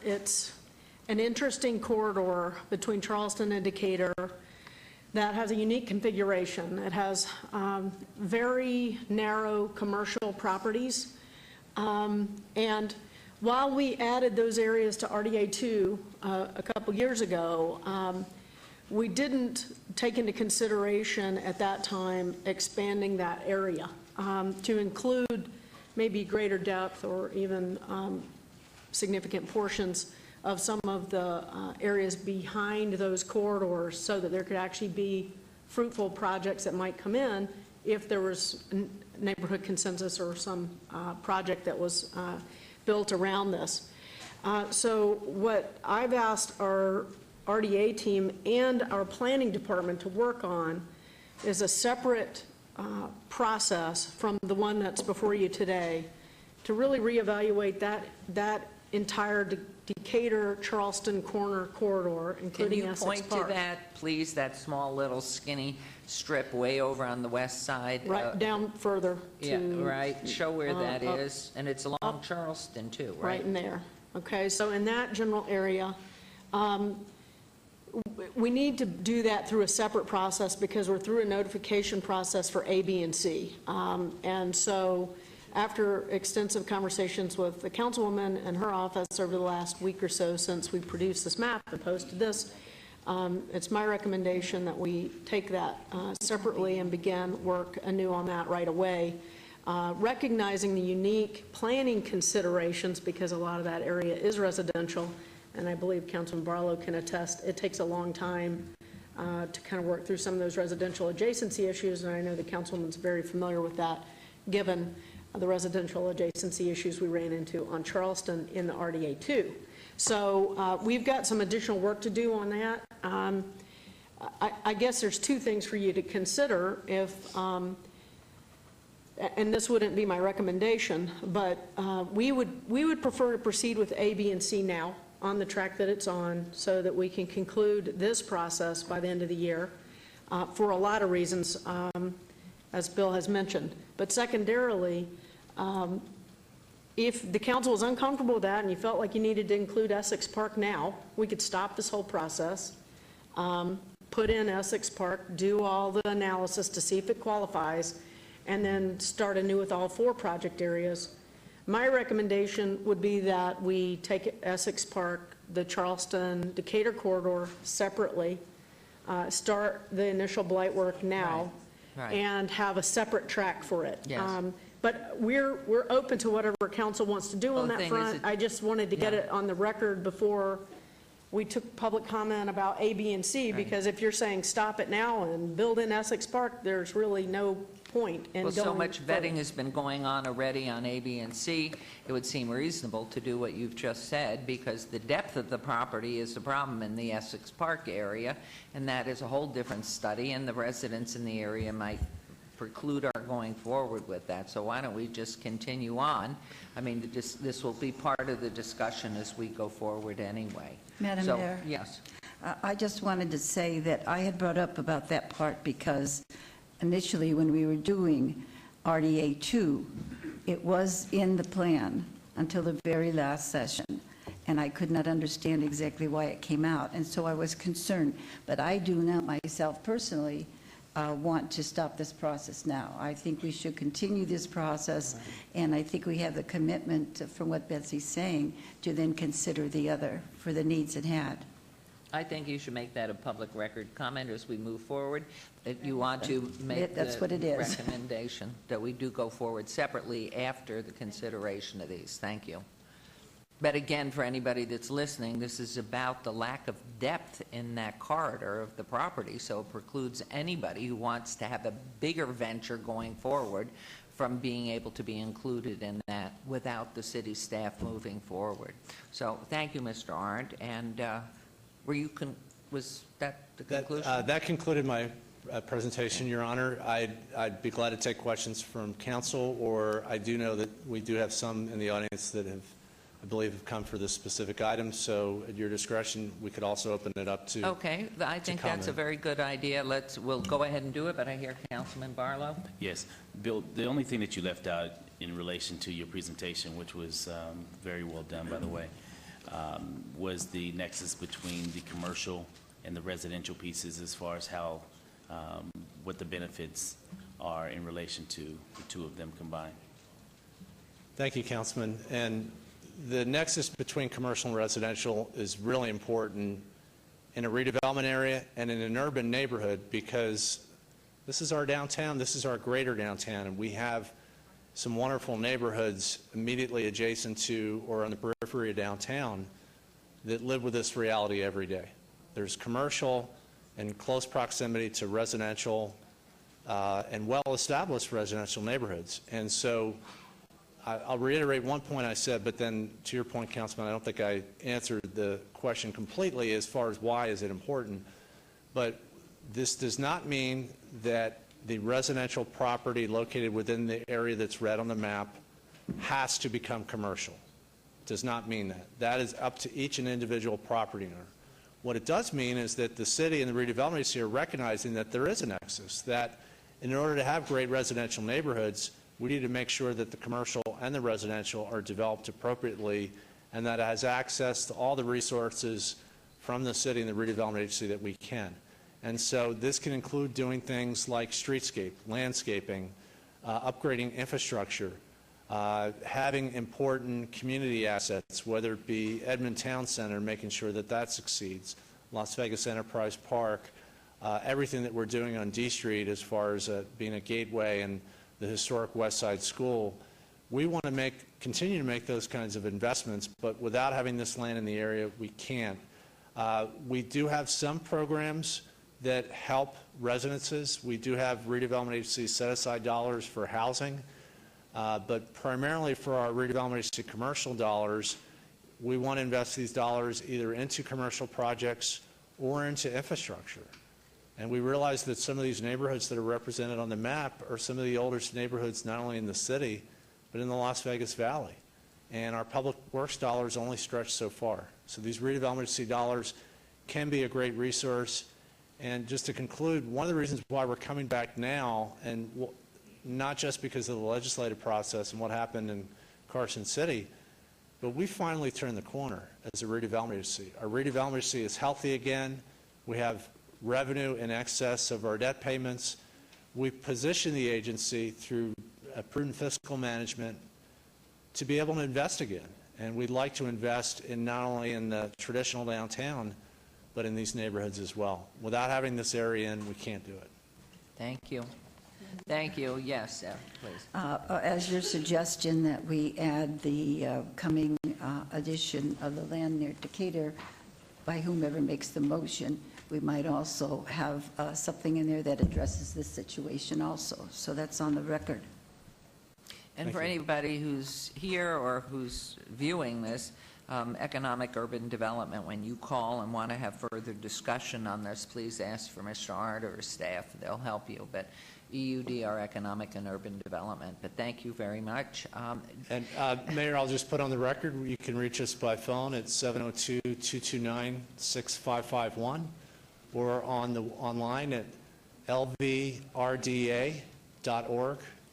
It's an interesting corridor between Charleston and Decatur that has a unique configuration. It has very narrow commercial properties. And while we added those areas to RDA 2 a couple years ago, we didn't take into consideration at that time expanding that area to include maybe greater depth or even significant portions of some of the areas behind those corridors so that there could actually be fruitful projects that might come in if there was neighborhood consensus or some project that was built around this. So what I've asked our RDA team and our planning department to work on is a separate process from the one that's before you today to really reevaluate that entire Decatur-Charleston corridor, Can including you Essex point Park. to that, please, that small little skinny strip way over on the west side? Right down further to. Yeah, right, show where that up- is, and it's along Charleston too, Right right? in there. Okay, so in that general area, we need to do that through a separate process because we're through a notification process for A, B, and C. And so after extensive conversations with the councilwoman and her office over the last week or so since we produced this map and posted this, it's my recommendation that we take that separately and begin work anew on that right away, recognizing the unique planning considerations because a lot of that area is residential, and I believe Councilman Barlow can attest, it takes a long time to kind of work through some of those residential adjacency issues, and I know the councilwoman's very familiar with that, given the residential adjacency issues we ran into on Charleston in the RDA 2. So we've got some additional work to do on that. I guess there's two things for you to consider if, and this wouldn't be my recommendation, but we would prefer to proceed with A, B, and C now on the track that it's on so that we can conclude this process by the end of the year for a lot of reasons, as Bill has mentioned. But secondarily, if the council was uncomfortable with that and you felt like you needed to include Essex Park now, we could stop this whole process, put in Essex Park, do all the analysis to see if it qualifies, and then start anew with all 4 project areas. My recommendation would be that we take Essex Park, the Charleston, Decatur corridor separately, start the initial blight work now, Right. and have a separate track for it. Yes. But we're open to whatever council wants to do Well, on the that thing is front. it- I just wanted to get Yeah. it on the record before we took public comment about A, B, and C, Right. because if you're saying stop it now and build in Essex Park, there's really no point in Well, going so much vetting further. has been going on already on A, B, and C, it would seem reasonable to do what you've just said, because the depth of the property is the problem in the Essex Park area, and that is a whole different study, and the residents in the area might preclude our going forward with that. So why don't we just continue on? I mean, this will be part of the discussion as we go forward anyway. Madam So, Mayor? Yes. I just wanted to say that I had brought up about that part because initially when we were doing RDA 2, it was in the plan until the very last session, and I could not understand exactly why it came out, and so I was concerned. But I do not myself personally want to stop this process now. I think we should continue this process, and I think we have the commitment, from what Betsy's saying, to then consider the other for the needs it had. I think you should make that a public record comment as we move forward, that you want to make That's what it the is. recommendation, that we do go forward separately after the consideration of these. Thank you. But again, for anybody that's listening, this is about the lack of depth in that corridor of the property, so it precludes anybody who wants to have a bigger venture going forward from being able to be included in that without the city staff moving forward. So thank you, Mr. Arndt, and was that the conclusion? That concluded my presentation, Your Honor. I'd be glad to take questions from council, or I do know that we do have some in the audience that have I believe, have come for this specific item, so at your discretion, we could also open it up to... Okay, I think that's a comment. very good idea. We'll go ahead and do it, but I hear Councilman Barlow. Yes. Bill, the only thing that you left out in relation to your presentation, which was very well done, by the way, was the nexus between the commercial and the residential pieces as far as how, what the benefits are in relation to the two of them combined. Thank you, Councilman. And the nexus between commercial and residential is really important in a redevelopment area and in an urban neighborhood, because this is our downtown, this is our greater downtown, and we have some wonderful neighborhoods immediately adjacent to or on the periphery of downtown that live with this reality every day. There's commercial in close proximity to residential and well-established residential neighborhoods. And so I'll reiterate one point I said, but then to your point, Councilman, I don't think I answered the question completely as far as why is it important. But this does not mean that the residential property located within the area that's red on the map has to become commercial. It does not mean that. That is up to each and individual property owner. What it does mean is that the city and the redevelopment agency are recognizing that there is a nexus, that in order to have great residential neighborhoods, we need to make sure that the commercial and the residential are developed appropriately, and that it has access to all the resources from the city and the redevelopment agency that we can. And so this can include doing things like streetscape, landscaping, upgrading infrastructure, having important community assets, whether it be Edmond Town Center, making sure that that succeeds, Las Vegas Enterprise Park, everything that we're doing on D Street as far as being a gateway and the historic West Side School. We want to continue to make those kinds of investments, but without having this land in the area, we can't. We do have some programs that help residences. We do have redevelopment agencies set aside dollars for housing, but primarily for our redevelopment agency commercial dollars, we want to invest these dollars either into commercial projects or into infrastructure. And we realize that some of these neighborhoods that are represented on the map are some of the oldest neighborhoods not only in the city, but in the Las Vegas Valley. And our public works dollars only stretch so far. So these redevelopment agency dollars can be a great resource. And just to conclude, one of the reasons why we're coming back now, and not just because of the legislative process and what happened in Carson City, but we finally turned the corner as a redevelopment agency. Our redevelopment agency is healthy again. We have revenue in excess of our debt payments. We position the agency through prudent fiscal management to be able to invest again. And we'd like to invest in not only in the traditional downtown, but in these neighborhoods as well. Without having this area in, we can't do it. Thank you. Thank you. Yes, please. As your suggestion that we add the coming addition of the land near Decatur, by whomever makes the motion, we might also have something in there that addresses this situation also. So that's on the record. And for anybody who's here or who's viewing this, economic urban development, when you call and want to have further discussion on this, please ask for Mr. Arndt or his staff. They'll help you. But EUD are economic and urban development. But thank you very much. And Mayor, I'll just put on the record, you can reach us by phone at 702-229-6551 or online at lvrda.org.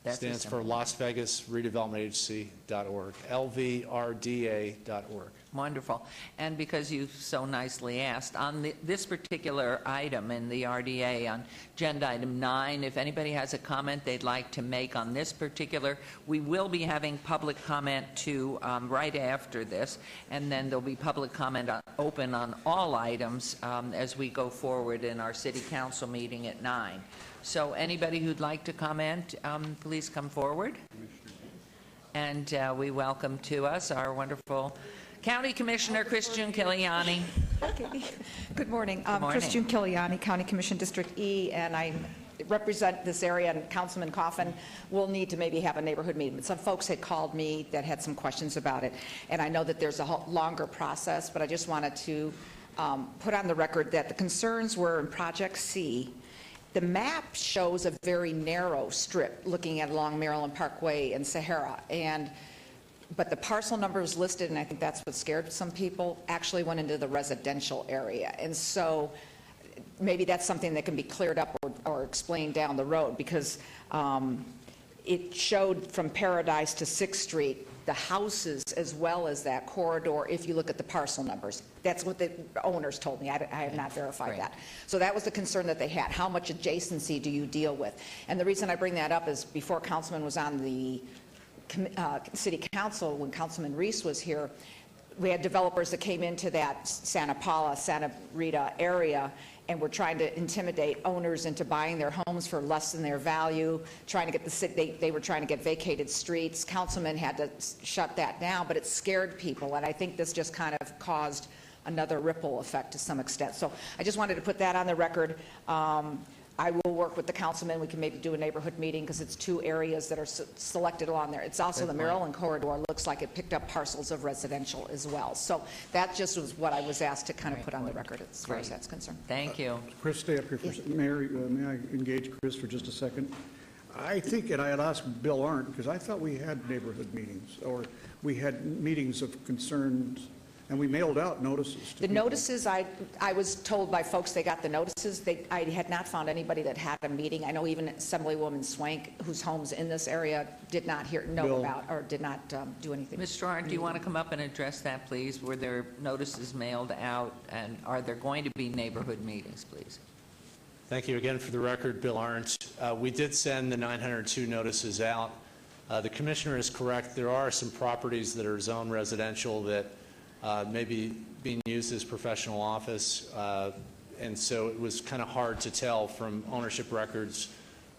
That's Stands simple. for Las Vegas Redevelopment Agency.org, lvrda.org. Wonderful. And because you so nicely asked, on this particular item in the RDA, on agenda item 9, if anybody has a comment they'd like to make on this particular, we will be having public comment too right after this, and then there'll be public comment open on all items as we go forward in our city council meeting at 9. So anybody who'd like to comment, please come forward. And we welcome to us our wonderful County Commissioner Christian Kiliani. Okay. Good morning. Good morning. Christian Kiliani, County Commission District E, and I represent this area, and Councilman Coffin will need to maybe have a neighborhood meeting. Some folks had called me that had some questions about it, and I know that there's a longer process, but I just wanted to put on the record that the concerns were in Project C. The map shows a very narrow strip looking at along Maryland Parkway and Sahara, and but the parcel numbers listed, and I think that's what scared some people, actually went into the residential area. And so maybe that's something that can be cleared up or explained down the road, because it showed from Paradise to 6th Street, the houses as well as that corridor, if you look at the parcel numbers. That's what the owners told me. I have not verified Right. that. So that was the concern that they had. How much adjacency do you deal with? And the reason I bring that up is before Councilman was on the City Council, when Councilman Reese was here, we had developers that came into that Santa Paula, Santa Rita area and were trying to intimidate owners into buying their homes for less than their value, trying to get the city, they were trying to get vacated streets. Councilman had to shut that down, but it scared people, and I think this just kind of caused another ripple effect to some extent. So I just wanted to put that on the record. I will work with the councilman. We can maybe do a neighborhood meeting because it's 2 areas that are selected along there. It's also the Maryland corridor. Looks like it picked up parcels of residential as well. So that just was what I was asked to kind of put on the record as far as that's concerned. Thank you. Chris, stay up here for a second. Mayor, may I engage Chris for just a second? I think, and I had asked Bill Arndt, because I thought we had neighborhood meetings, or we had meetings of concerns, and we mailed out notices to The people. notices, I was told by folks they got the notices. I had not found anybody that had a meeting. I know even Assemblywoman Swank, whose home's in this area, did not know Bill. about or did not do anything. Mr. Arndt, do you want to come up and address that, please? Were there notices mailed out, and are there going to be neighborhood meetings, please? Thank you again for the record, Bill Arndt. We did send the 902 notices out. The commissioner is correct. There are some properties that are zoned residential that may be being used as professional office, and so it was kind of hard to tell from ownership records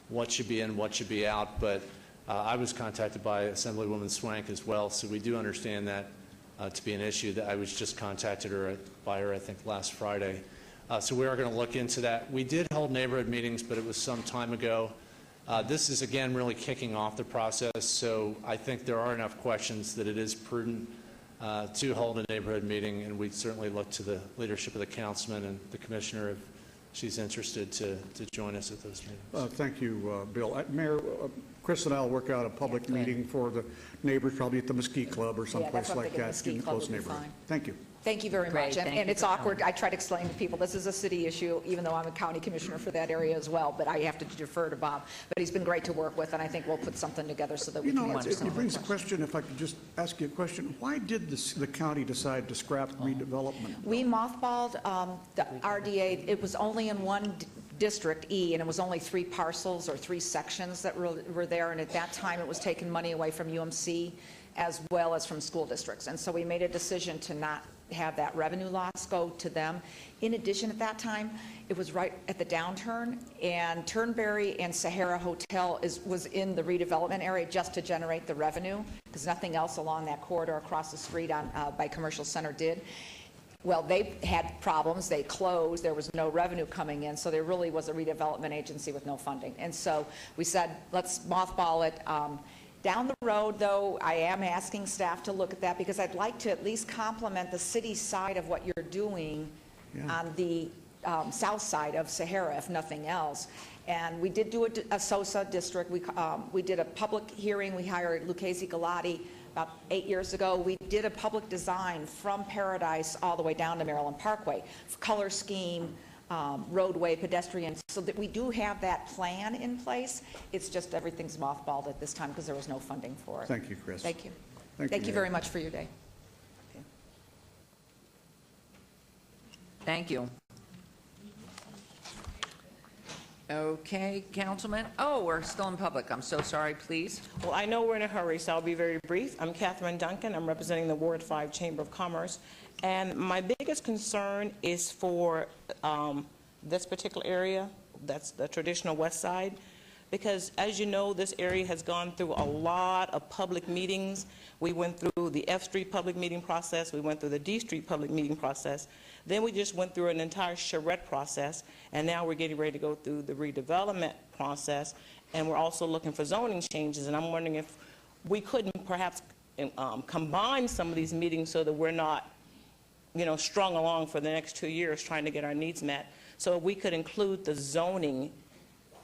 what should be in, what should be out, but I was contacted by Assemblywoman Swank as well, so we do understand that to be an issue. That I was just contacted by her, I think, last Friday. So we are going to look into that. We did hold neighborhood meetings, but it was some time ago. This is, again, really kicking off the process, so I think there are enough questions that it is prudent to hold a neighborhood meeting, and we'd certainly look to the leadership of the councilman and the commissioner if she's interested to join us at those meetings. Thank you, Bill. Mayor, Chris and I will work out a public meeting for the neighbors, probably at the Mesquite Club or someplace what I'm like thinking, that Mesquite in the Club close would be neighborhood. fine. Thank you. Thank you very Great, much. thank And you it's for awkward. coming. I try to explain to people this is a city issue, even though I'm a county commissioner for that area as well, but I have to defer to Bob. But he's been great to work with, and I think we'll put something together so that we You can know, answer it some of the brings a questions. question, if I could just ask you a question. Why did the county decide to scrap redevelopment? We mothballed the RDA. It was only in one district, E, and it was only 3 parcels or 3 sections that were there, and at that time it was taking money away from UMC as well as from school districts. And so we made a decision to not have that revenue loss go to them. In addition, at that time, it was right at the downturn, and Turnberry and Sahara Hotel was in the redevelopment area just to generate the revenue, because nothing else along that corridor across the street by Commercial Center did. Well, they had problems. They closed. There was no revenue coming in, so there really was a redevelopment agency with no funding. And so we said, let's mothball it. Down the road, though, I am asking staff to look at that because I'd like to at least complement the city side of what you're doing on the south side of Sahara, if nothing else. And we did do a SOSA district. We did a public hearing. We hired Lucchese Galati about 8 years ago. We did a public design from Paradise all the way down to Maryland Parkway, color scheme, roadway, pedestrian, so that we do have that plan in place. It's just everything's mothballed at this time because there was no funding for it. Thank you, Chris. Thank you. Thank Thank you, you Mayor. very much for your day. Thank you. Okay, Councilman. Oh, we're still in public. I'm so sorry, please. Well, I know we're in a hurry, so I'll be very brief. I'm Catherine Duncan. I'm representing the Ward 5 Chamber of Commerce. And my biggest concern is for this particular area, that's the traditional west side, because as you know, this area has gone through a lot of public meetings. We went through the F Street public meeting process. We went through the D Street public meeting process. Then we just went through an entire charrette process, and now we're getting ready to go through the redevelopment process, and we're also looking for zoning changes. And I'm wondering if we couldn't perhaps combine some of these meetings so that we're not, strung along for the next 2 years trying to get our needs met. So if we could include the zoning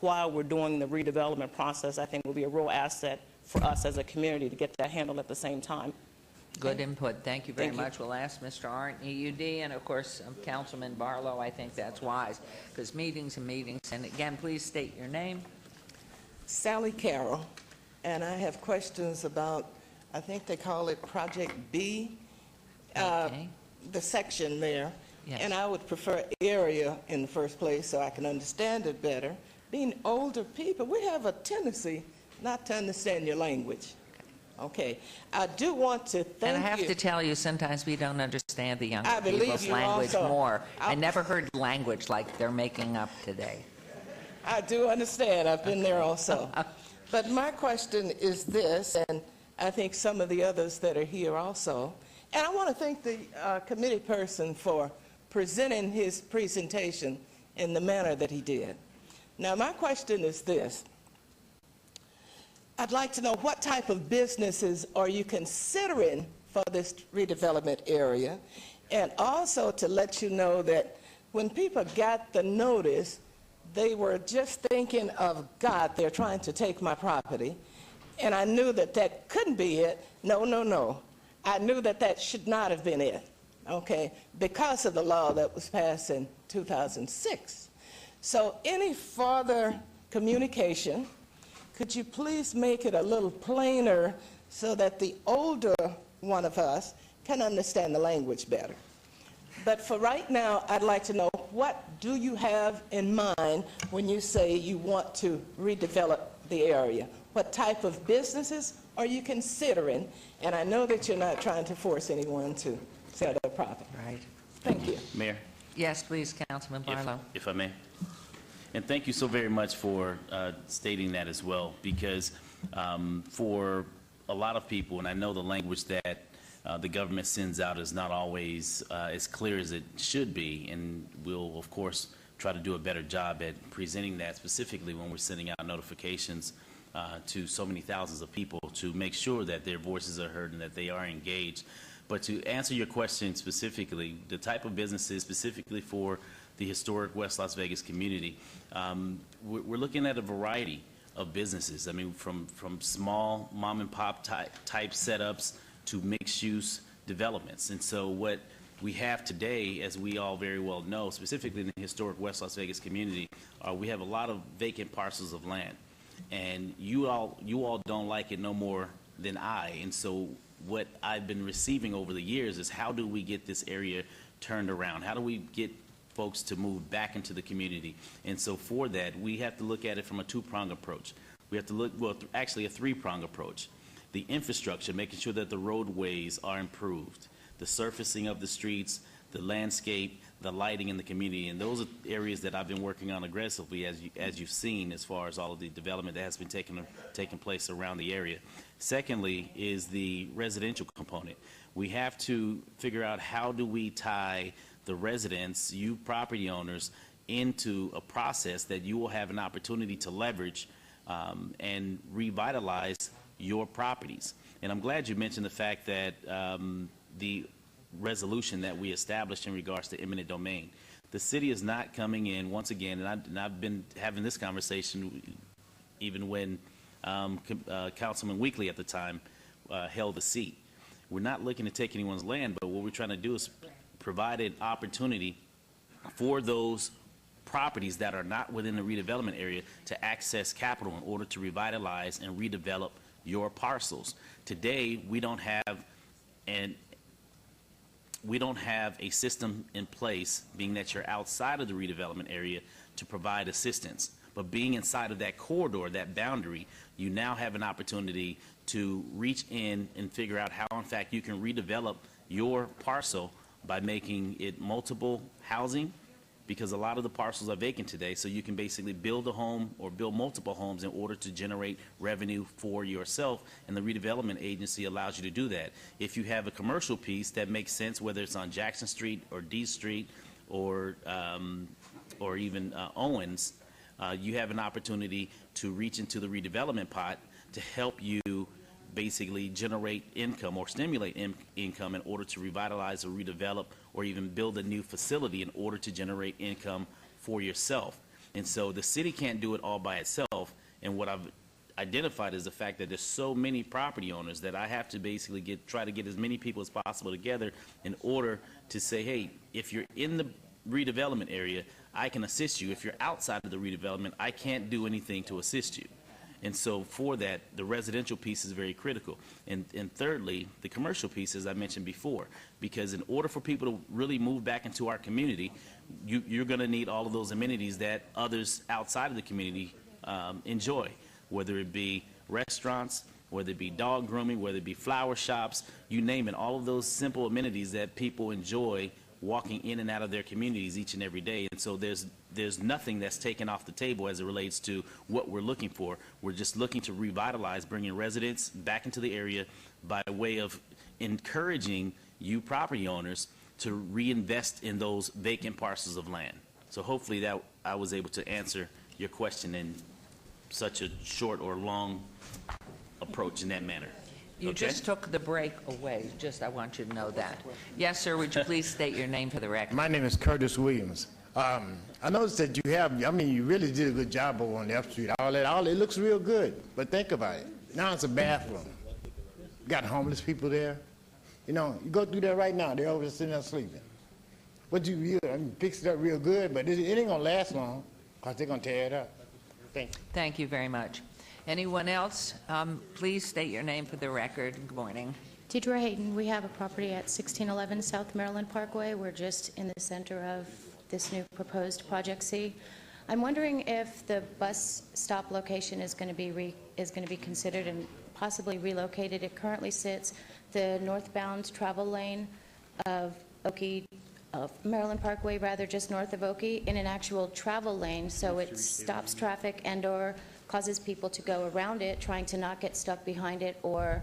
while we're doing the redevelopment process, I think will be a real asset for us as a community to get that handled at the same time. Good input. Thank you very Thank you. much. We'll ask Mr. Arndt, EUD, and of course, Councilman Barlow. I think that's wise, because meetings and meetings. And again, please state your name. Sally Carroll, and I have questions about, I think they call it Project B, Okay. the section there. Yes. And I would prefer area in the first place so I can understand it better. Being older people, we have a tendency not to understand your language. Okay. I do want to thank you. And I have to tell you, sometimes we don't understand the younger I believe people's you language also. more. I never heard language like they're making up today. I do understand. I've been there also. But my question is this, and I think some of the others that are here also, and I want to thank the committee person for presenting his presentation in the manner that he did. Now, my question is this. I'd like to know what type of businesses are you considering for this redevelopment area, and also to let you know that when people got the notice, they were just thinking of, God, they're trying to take my property, and I knew that that couldn't be it. No, no, no. I knew that that should not have been it, okay, because of the law that was passed in 2006. So any further communication, could you please make it a little plainer so that the older one of us can understand the language better? But for right now, I'd like to know, what do you have in mind when you say you want to redevelop the area? What type of businesses are you considering? And I know that you're not trying to force anyone to sell their property. Right. Thank you. Mayor, Yes, please, Councilman Barlow. if I may. And thank you so very much for stating that as well, because for a lot of people, and I know the language that the government sends out is not always as clear as it should be, and we'll, of course, try to do a better job at presenting that, specifically when we're sending out notifications to so many thousands of people, to make sure that their voices are heard and that they are engaged. But to answer your question specifically, the type of businesses specifically for the historic West Las Vegas community, we're looking at a variety of businesses. I mean, from small mom and pop type setups to mixed use developments. And so what we have today, as we all very well know, specifically in the historic West Las Vegas community, we have a lot of vacant parcels of land. And you all don't like it no more than I. And so what I've been receiving over the years is, how do we get this area turned around? How do we get folks to move back into the community? And so for that, we have to look at it from a two-pronged approach. We have to look, well, actually a three-pronged approach. The infrastructure, making sure that the roadways are improved, the surfacing of the streets, the landscape, the lighting in the community, and those are areas that I've been working on aggressively, as you've seen, as far as all of the development that has been taking place around the area. Secondly is the residential component. We have to figure out, how do we tie the residents, you property owners, into a process that you will have an opportunity to leverage and revitalize your properties. And I'm glad you mentioned the fact that the resolution that we established in regards to eminent domain. The city is not coming in, once again, and I've been having this conversation even when Councilman Weekly at the time held the seat. We're not looking to take anyone's land, but what we're trying to do is provide an opportunity for those properties that are not within the redevelopment area to access capital in order to revitalize and redevelop your parcels. Today, we don't have a system in place, being that you're outside of the redevelopment area, to provide assistance. But being inside of that corridor, that boundary, you now have an opportunity to reach in and figure out how, in fact, you can redevelop your parcel by making it multiple housing, because a lot of the parcels are vacant today, so you can basically build a home or build multiple homes in order to generate revenue for yourself, and the redevelopment agency allows you to do that. If you have a commercial piece that makes sense, whether it's on Jackson Street or D Street or even Owens, you have an opportunity to reach into the redevelopment pot to help you basically generate income or stimulate income in order to revitalize or redevelop or even build a new facility in order to generate income for yourself. And so the city can't do it all by itself. And what identified is the fact that there's so many property owners that I have to basically try to get as many people as possible together in order to say, hey, if you're in the redevelopment area, I can assist you. If you're outside of the redevelopment, I can't do anything to assist you. And so for that, the residential piece is very critical. And thirdly, the commercial piece, as I mentioned before, because in order for people to really move back into our community, you're going to need all of those amenities that others outside of the community enjoy, whether it be restaurants, whether it be dog grooming, whether it be flower shops, you name it, all of those simple amenities that people enjoy walking in and out of their communities each and every day. And so there's nothing that's taken off the table as it relates to what we're looking for. We're just looking to revitalize, bringing residents back into the area by way of encouraging you property owners to reinvest in those vacant parcels of land. So hopefully that I was able to answer your question in such a short or long approach in that manner. You Okay? just took the break away. I want you to know that. Yes, sir, would you please state your name for the record? My name is Curtis Williams. I noticed that you really did a good job over on F Street. All it looks real good. But think about it. Now it's a bathroom. You got homeless people there. You go through there right now. They're over there sitting there sleeping. But you fix it up real good, but it ain't gonna last long because they're gonna tear it up. Thank you. Thank you very much. Anyone else? Please state your name for the record. Good morning. Deidre Hayden, we have a property at 1611 South Maryland Parkway. We're just in the center of this new proposed Project C. I'm wondering if the bus stop location is going to be considered and possibly relocated. It currently sits the northbound travel lane of Maryland Parkway, rather just north of Okie, in an actual travel lane, so it stops traffic and/or causes people to go around it, trying to not get stuck behind it or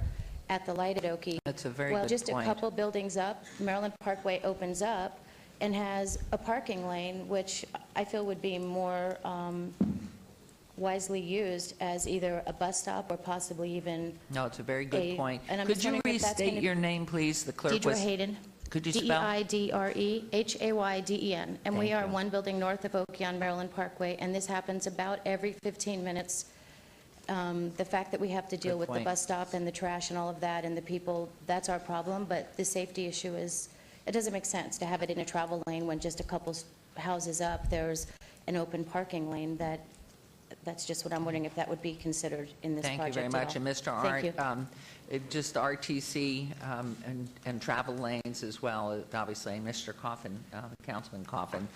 at the light at Okie. That's a very Well, good just point. a couple buildings up, Maryland Parkway opens up and has a parking lane, which I feel would be more wisely used as either a bus stop or possibly even No, it's a very good point. and I'm Could just you wondering if that's restate gonna- your name, please? The clerk Deidre was... Hayden. Could you spell? DeidreHayden. And we Thank are you. one building north of Okie on Maryland Parkway, and this happens about every 15 minutes. The fact that we have to deal Good with the point. bus stop and the trash and all of that and the people, that's our problem, but the safety issue is, it doesn't make sense to have it in a travel lane when just a couple houses up, there's an open parking lane. That's just what I'm wondering if that would be considered in this Thank project you very at much. all. And Mr. Thank Arndt, you. just RTC and travel lanes as well, obviously, Mr. Coffin, Councilman Coffin,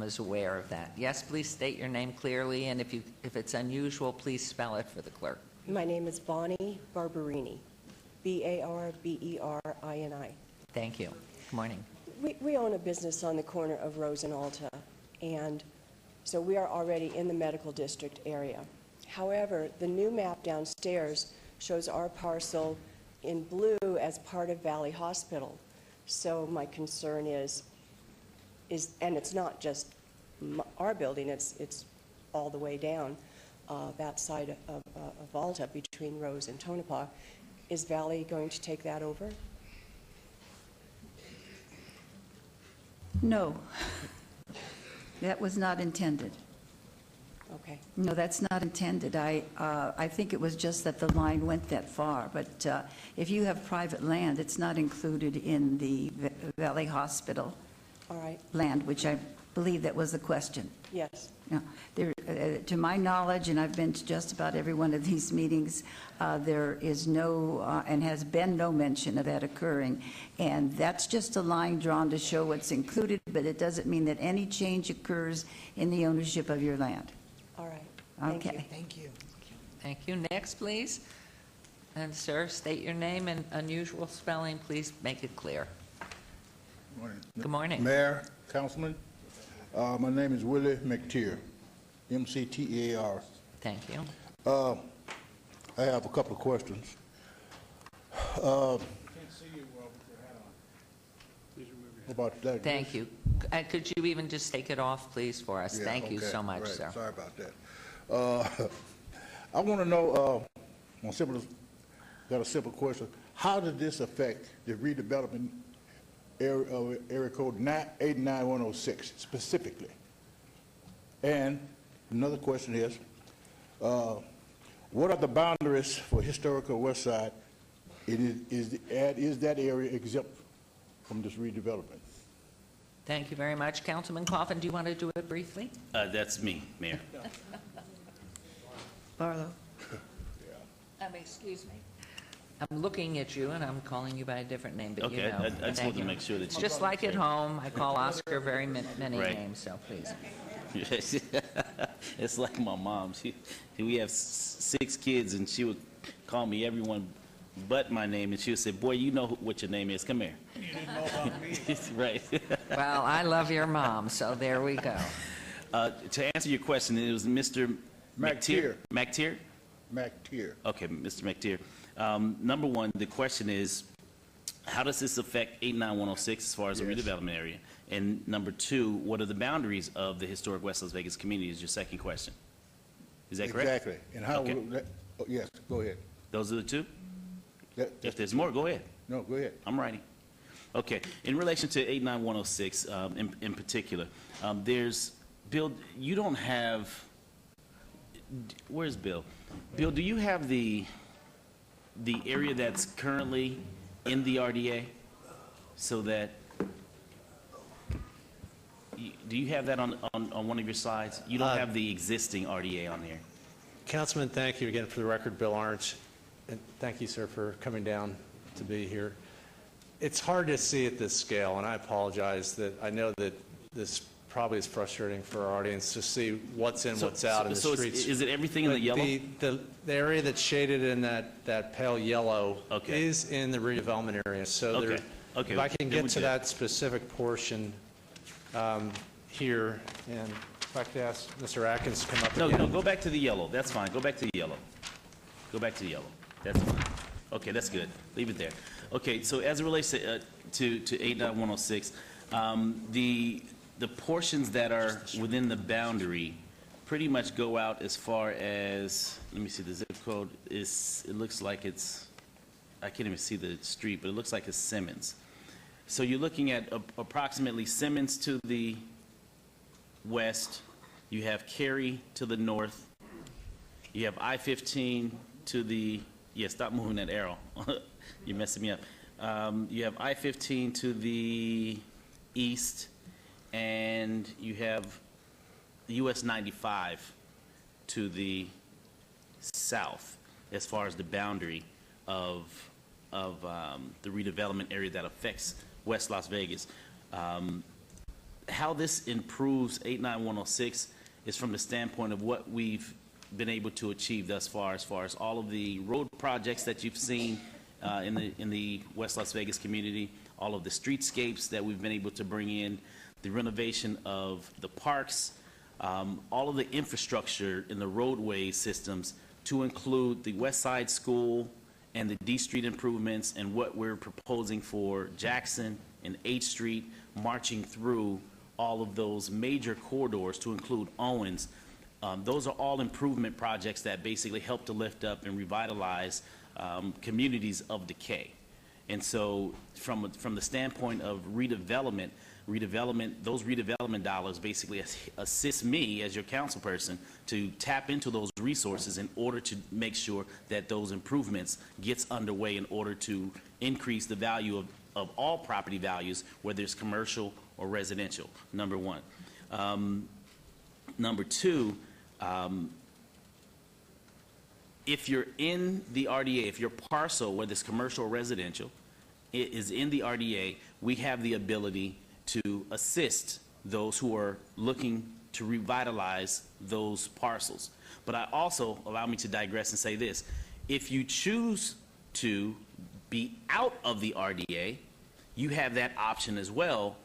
is aware of that. Yes, please state your name clearly, and if it's unusual, please spell it for the clerk. My name is Bonnie Barberini, Barberini. Thank you. Good morning. We own a business on the corner of Rose and Alta, and so we are already in the medical district area. However, the new map downstairs shows our parcel in blue as part of Valley Hospital. So my concern is, and it's not just our building, it's all the way down that side of Alta between Rose and Tonopah. Is Valley going to take that over? No. That was not intended. Okay. No, that's not intended. I think it was just that the line went that far. But if you have private land, it's not included in the Valley Hospital All right. land, which I believe that was the question. Yes. No, to my knowledge, and I've been to just about every one of these meetings, there is no, and has been no mention of that occurring. And that's just a line drawn to show what's included, but it doesn't mean that any change occurs in the ownership of your land. All right. Thank you. Okay. Thank you. Thank you. Next, please. And sir, state your name and unusual spelling. Please make it clear. Morning. Good morning. Mayor, Councilman, my name is Willie McTeer, M-C-T-E-A-R. Thank you. I have a couple of questions. About that. Thank you. Could you even just take it off, please, for us? Yeah, Thank you okay, so much, right. sir. Sorry about that. I want to know, got a simple question. How did this affect the redevelopment area code 89106 specifically? And another question is, what are the boundaries for historical West Side? Is that area exempt from this redevelopment? Thank you very much. Councilman Coffin, do you want to do it briefly? That's me, Mayor. Barlow. Excuse me. I'm looking at you, and I'm calling you by a different name, but you Okay, know. I just Thank wanted to you. make sure that It's you- just like at home, I call Oscar very many Right. names, so please. It's like my mom. We have 6 kids, and she would call me everyone but my name, and she would say, "Boy, you know what your name is. Come here." You didn't know about me. Right. Well, I love your mom, so there we go. To answer your question, it was Mr. McTier. McTier? McTier. Okay, Mr. McTier. Number one, the question is, how does this affect 89106 as far as the Yes. redevelopment area? And number two, what are the boundaries of the historic West Las Vegas community is your second question. Is that correct? Exactly. And how Okay. will that, oh, yes, go ahead. Those are the two? That- If there's more, go ahead. No, go ahead. I'm writing. Okay. In relation to 89106 in particular, there's, Bill, you don't have, where's Bill? Bill, do you have the area that's currently in the RDA so that, do you have that on one of your slides? You don't have the existing RDA on there. Councilman, thank you again for the record, Bill Arndt, and thank you, sir, for coming down to be here. It's hard to see at this scale, and I apologize that I know that this probably is frustrating for our audience to see what's in, what's out in the streets. Is it everything in the yellow? The area that's shaded in that pale yellow Okay. is in the redevelopment area. So Okay. there, Okay. if I can Then get we're to good. that specific portion here, and if I could ask Mr. Atkins to come up No, again. no, go back to the yellow. That's fine. Go back to the yellow. Go back to the yellow. That's fine. Okay, that's good. Leave it there. Okay, so as it relates to 89106, the portions that are within the boundary pretty much go out as far as, let me see, the zip code is, it looks like it's, I can't even see the street, but it looks like it's Simmons. So you're looking at approximately Simmons to the west, you have Cary to the north, you have I-15 to the, yeah, stop moving that arrow. You're messing me up. You have I-15 to the east, and you have US 95 to the south as far as the boundary of the redevelopment area that affects West Las Vegas. How this improves 89106 is from the standpoint of what we've been able to achieve thus far, as far as all of the road projects that you've seen in the West Las Vegas community, all of the streetscapes that we've been able to bring in, the renovation of the parks, all of the infrastructure in the roadway systems to include the West Side School and the D Street improvements and what we're proposing for Jackson and H Street, marching through all of those major corridors to include Owens. Those are all improvement projects that basically help to lift up and revitalize communities of decay. And so from the standpoint of redevelopment, those redevelopment dollars basically assist me as your council person to tap into those resources in order to make sure that those improvements gets underway in order to increase the value of all property values, whether it's commercial or residential, number one. Number two, if you're in the RDA, if your parcel, whether it's commercial or residential, it is in the RDA, we have the ability to assist those who are looking to revitalize those parcels. But I also, allow me to digress and say this, if you choose to be out of the RDA, you have that option as well,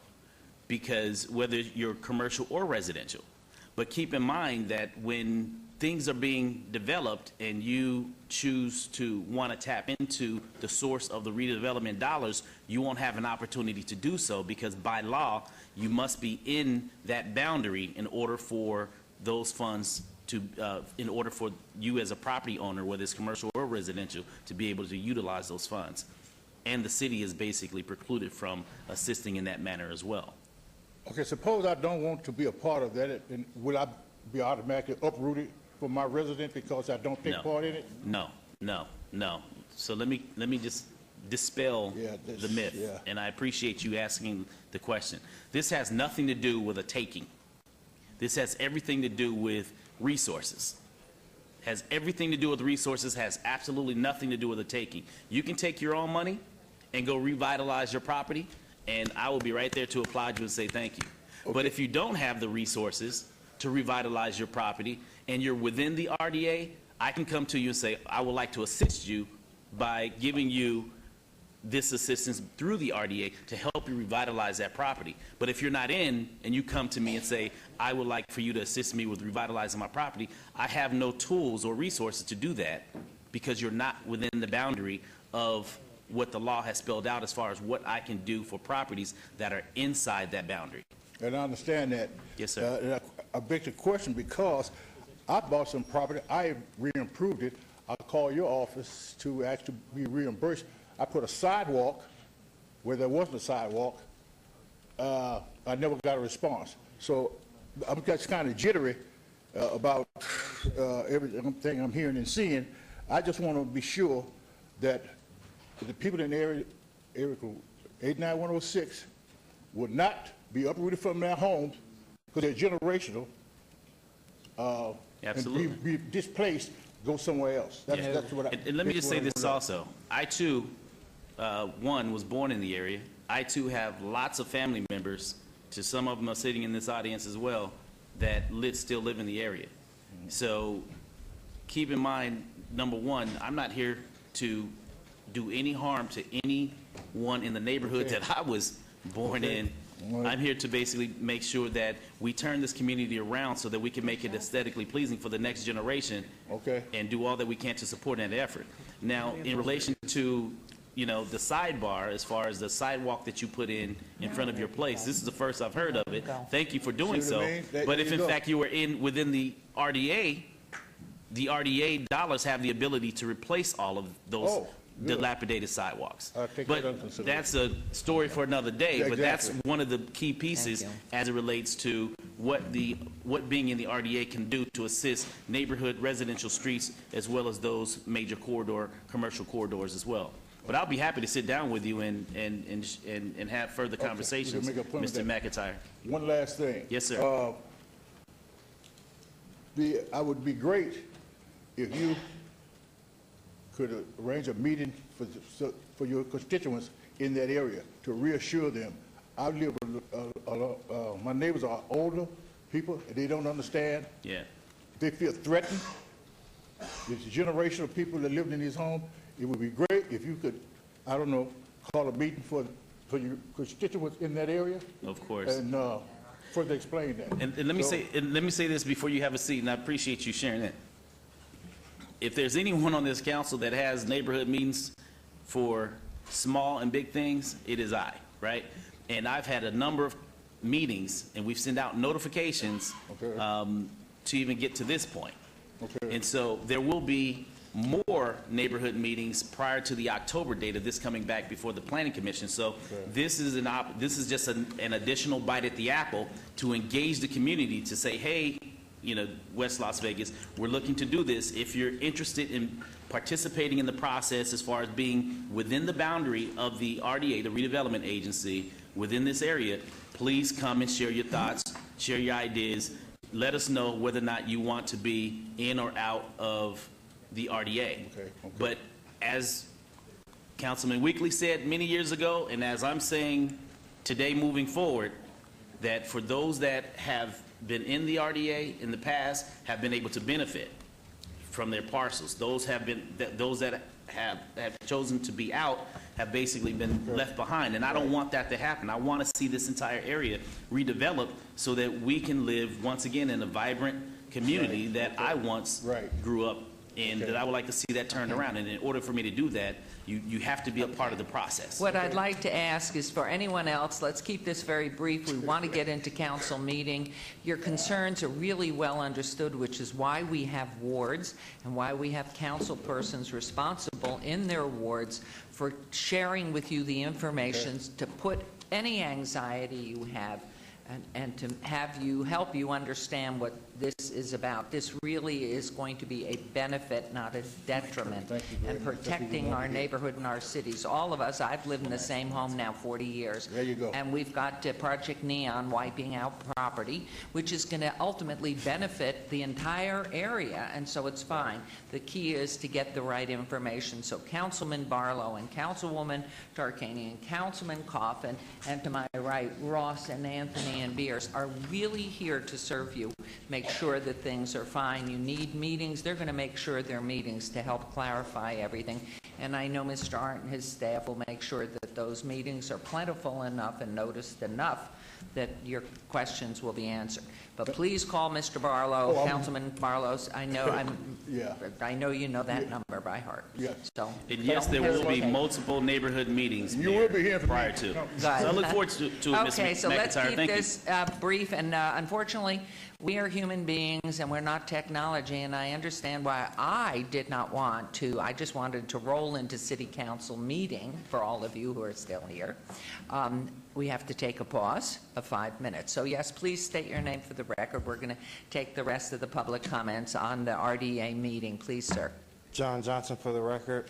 because whether you're commercial or residential. But keep in mind that when things are being developed and you choose to want to tap into the source of the redevelopment dollars, you won't have an opportunity to do so, because by law, you must be in that boundary in order for those funds to, in order for you as a property owner, whether it's commercial or residential, to be able to utilize those funds. And the city is basically precluded from assisting in that manner as well. Okay, suppose I don't want to be a part of that, and will I be automatically uprooted for my resident because I don't take No. part in it? No, no, no. So let me just dispel Yeah, the myth, yeah. and I appreciate you asking the question. This has nothing to do with a taking. This has everything to do with resources. Has everything to do with resources, has absolutely nothing to do with a taking. You can take your own money and go revitalize your property, and I will be right there to applaud you and say thank you. But if you don't have the resources to revitalize your property and you're within the RDA, I can come to you and say, I would like to assist you by giving you this assistance through the RDA to help you revitalize that property. But if you're not in and you come to me and say, I would like for you to assist me with revitalizing my property, I have no tools or resources to do that because you're not within the boundary of what the law has spelled out as far as what I can do for properties that are inside that boundary. And I understand that. Yes, sir. I beg the question because I bought some property, I re-improved it. I called your office to actually be reimbursed. I put a sidewalk where there wasn't a sidewalk. I never got a response. So I'm just kind of jittery about everything I'm hearing and seeing. I just want to be sure that the people in the area code 89106 would not be uprooted from their homes because they're generational. Absolutely. And be displaced, go somewhere else. That's what I. And let me just say this also. I too, one, was born in the area. I too have lots of family members, to some of them are sitting in this audience as well, that still live in the area. So keep in mind, number one, I'm not here to do any harm to anyone in the neighborhood that I was born in. I'm here to basically make sure that we turn this community around so that we can make it aesthetically pleasing for the next generation. And do all that we can to support that effort. Now, in relation to, you know, the sidebar, as far as the sidewalk that you put in front of your place, this is the first I've heard of it. Thank you for doing so. But if in fact you were within the RDA dollars have the ability to replace all of those dilapidated sidewalks. But that's a story for another day. But that's one of the key pieces as it relates to what being in the RDA can do to assist neighborhood residential streets as well as those major commercial corridors as well. But I'll be happy to sit down with you and have further conversations, Mr. McIntyre. One last thing. Yes, sir. I would be great if you could arrange a meeting for your constituents in that area to reassure them. I live my neighbors are older people, and they don't understand. Yeah. They feel threatened. It's a generation of people that live in these homes. It would be great if you could, I don't know, call a meeting for your constituents in that area. Of course. And further explain that. And let me say this before you have a seat, and I appreciate you sharing that. If there's anyone on this council that has neighborhood meetings for small and big things, it is I, right? And I've had a number of meetings, and we've sent out notifications to even get to this point. And so there will be more neighborhood meetings prior to the October date of this coming back before the Planning Commission. So this is just an additional bite at the apple to engage the community to say, hey, you know, West Las Vegas, we're looking to do this. If you're interested in participating in the process as far as being within the boundary of the RDA, the Redevelopment Agency, within this area, please come and share your thoughts, share your ideas. Let us know whether or not you want to be in or out of the RDA. But as Councilman Weekly said many years ago, and as I'm saying today moving forward, that for those that have been in the RDA in the past have been able to benefit from their parcels. Those that have chosen to be out have basically been left behind, and I don't want that to happen. I want to see this entire area redeveloped so that we can live once again in a vibrant community that I once grew up in, that I would like to see that turned around. And in order for me to do that, you have to be a part of the process. What I'd like to ask is for anyone else, let's keep this very brief. We want to get into council meeting. Your concerns are really well understood, which is why we have wards and why we have council persons responsible in their wards for sharing with you the information to put any anxiety you have and to have you help you understand what this is about. This really is going to be a benefit, not a detriment, and protecting our neighborhood and our cities. All of us, I've lived in the same home now 40 years. There you go. And we've got Project Neon wiping out property, which is going to ultimately benefit the entire area, and so it's fine. The key is to get the right information. So Councilman Barlow and Councilwoman Tarkanian and Councilman Coffin, and to my right, Ross and Anthony and Beers are really here to serve you, make sure that things are fine. You need meetings. They're going to make sure they're meetings to help clarify everything. And I know Mr. Arndt and his staff will make sure that those meetings are plentiful enough and noticed enough that your questions will be answered. But please call Mr. Barlow, Councilman Barlow. I know you know that number by heart. Yes. So, And yes, there will be multiple neighborhood meetings. You will be here prior to. So I look forward to it, Ms. okay, so let's McIntyre. keep Thank you. this brief. And unfortunately, we are human beings and we're not technology. And I understand why I did not want to. I just wanted to roll into City Council meeting for all of you who are still here. We have to take a pause of 5 minutes. So yes, please state your name for the record. We're going to take the rest of the public comments on the RDA meeting. Please, sir. John Johnson for the record.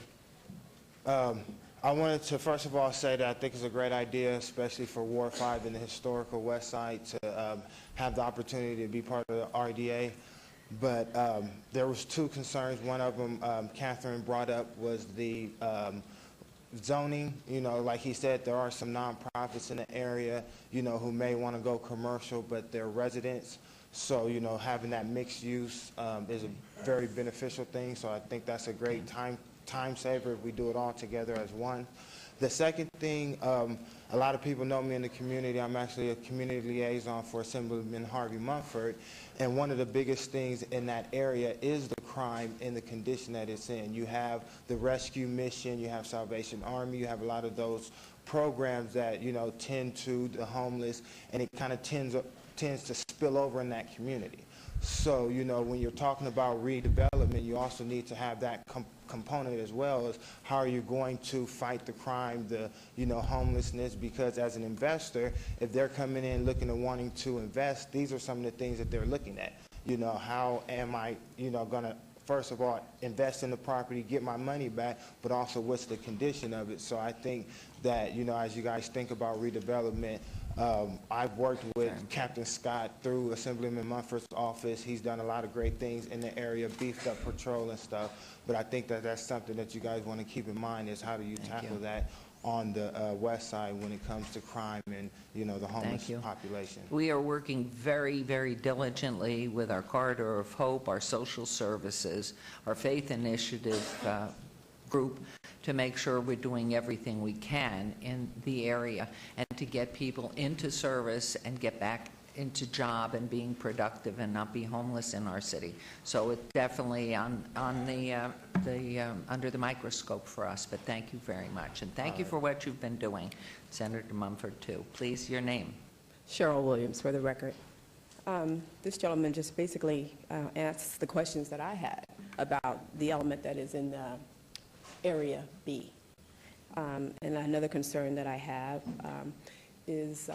I wanted to first of all say that I think it's a great idea, especially for Ward 5 and the historical West Side, to have the opportunity to be part of the RDA. But there was two concerns. One of them Catherine brought up was the zoning. You know, like he said, there are some nonprofits in the area, you know, who may want to go commercial, but they're residents. So, you know, having that mixed use is a very beneficial thing. So I think that's a great time saver if we do it all together as one. The second thing, a lot of people know me in the community. I'm actually a community liaison for Assemblyman Harvey Mumford. And one of the biggest things in that area is the crime and the condition that it's in. You have the rescue mission, you have Salvation Army, you have a lot of those programs that, you know, tend to the homeless, and it kind of tends to spill over in that community. So, you know, when you're talking about redevelopment, you also need to have that component as well as how are you going to fight the crime, the, you know, homelessness, because as an investor, if they're coming in looking and wanting to invest, these are some of the things that they're looking at. You know, how am I, you know, going to, first of all, invest in the property, get my money back, but also what's the condition of it. So I think that, you know, as you guys think about redevelopment, I've worked with Captain Scott through Assemblyman Mumford's office. He's done a lot of great things in the area, beefed up patrol and stuff. But I think that that's something that you guys want to keep in mind is how do you tackle that on the west side when it comes to crime and, you know, the homeless population. We are working very, very diligently with our Corridor of Hope, our social services, our faith initiative group to make sure we're doing everything we can in the area and to get people into service and get back into job and being productive and not be homeless in our city. So it's definitely on the under the microscope for us, but thank you very much. And thank you for what you've been doing, Senator Mumford, too. Please, your name. Cheryl Williams, for the record. This gentleman just basically asked the questions that I had about the element that is in the Area B. And another concern that I have is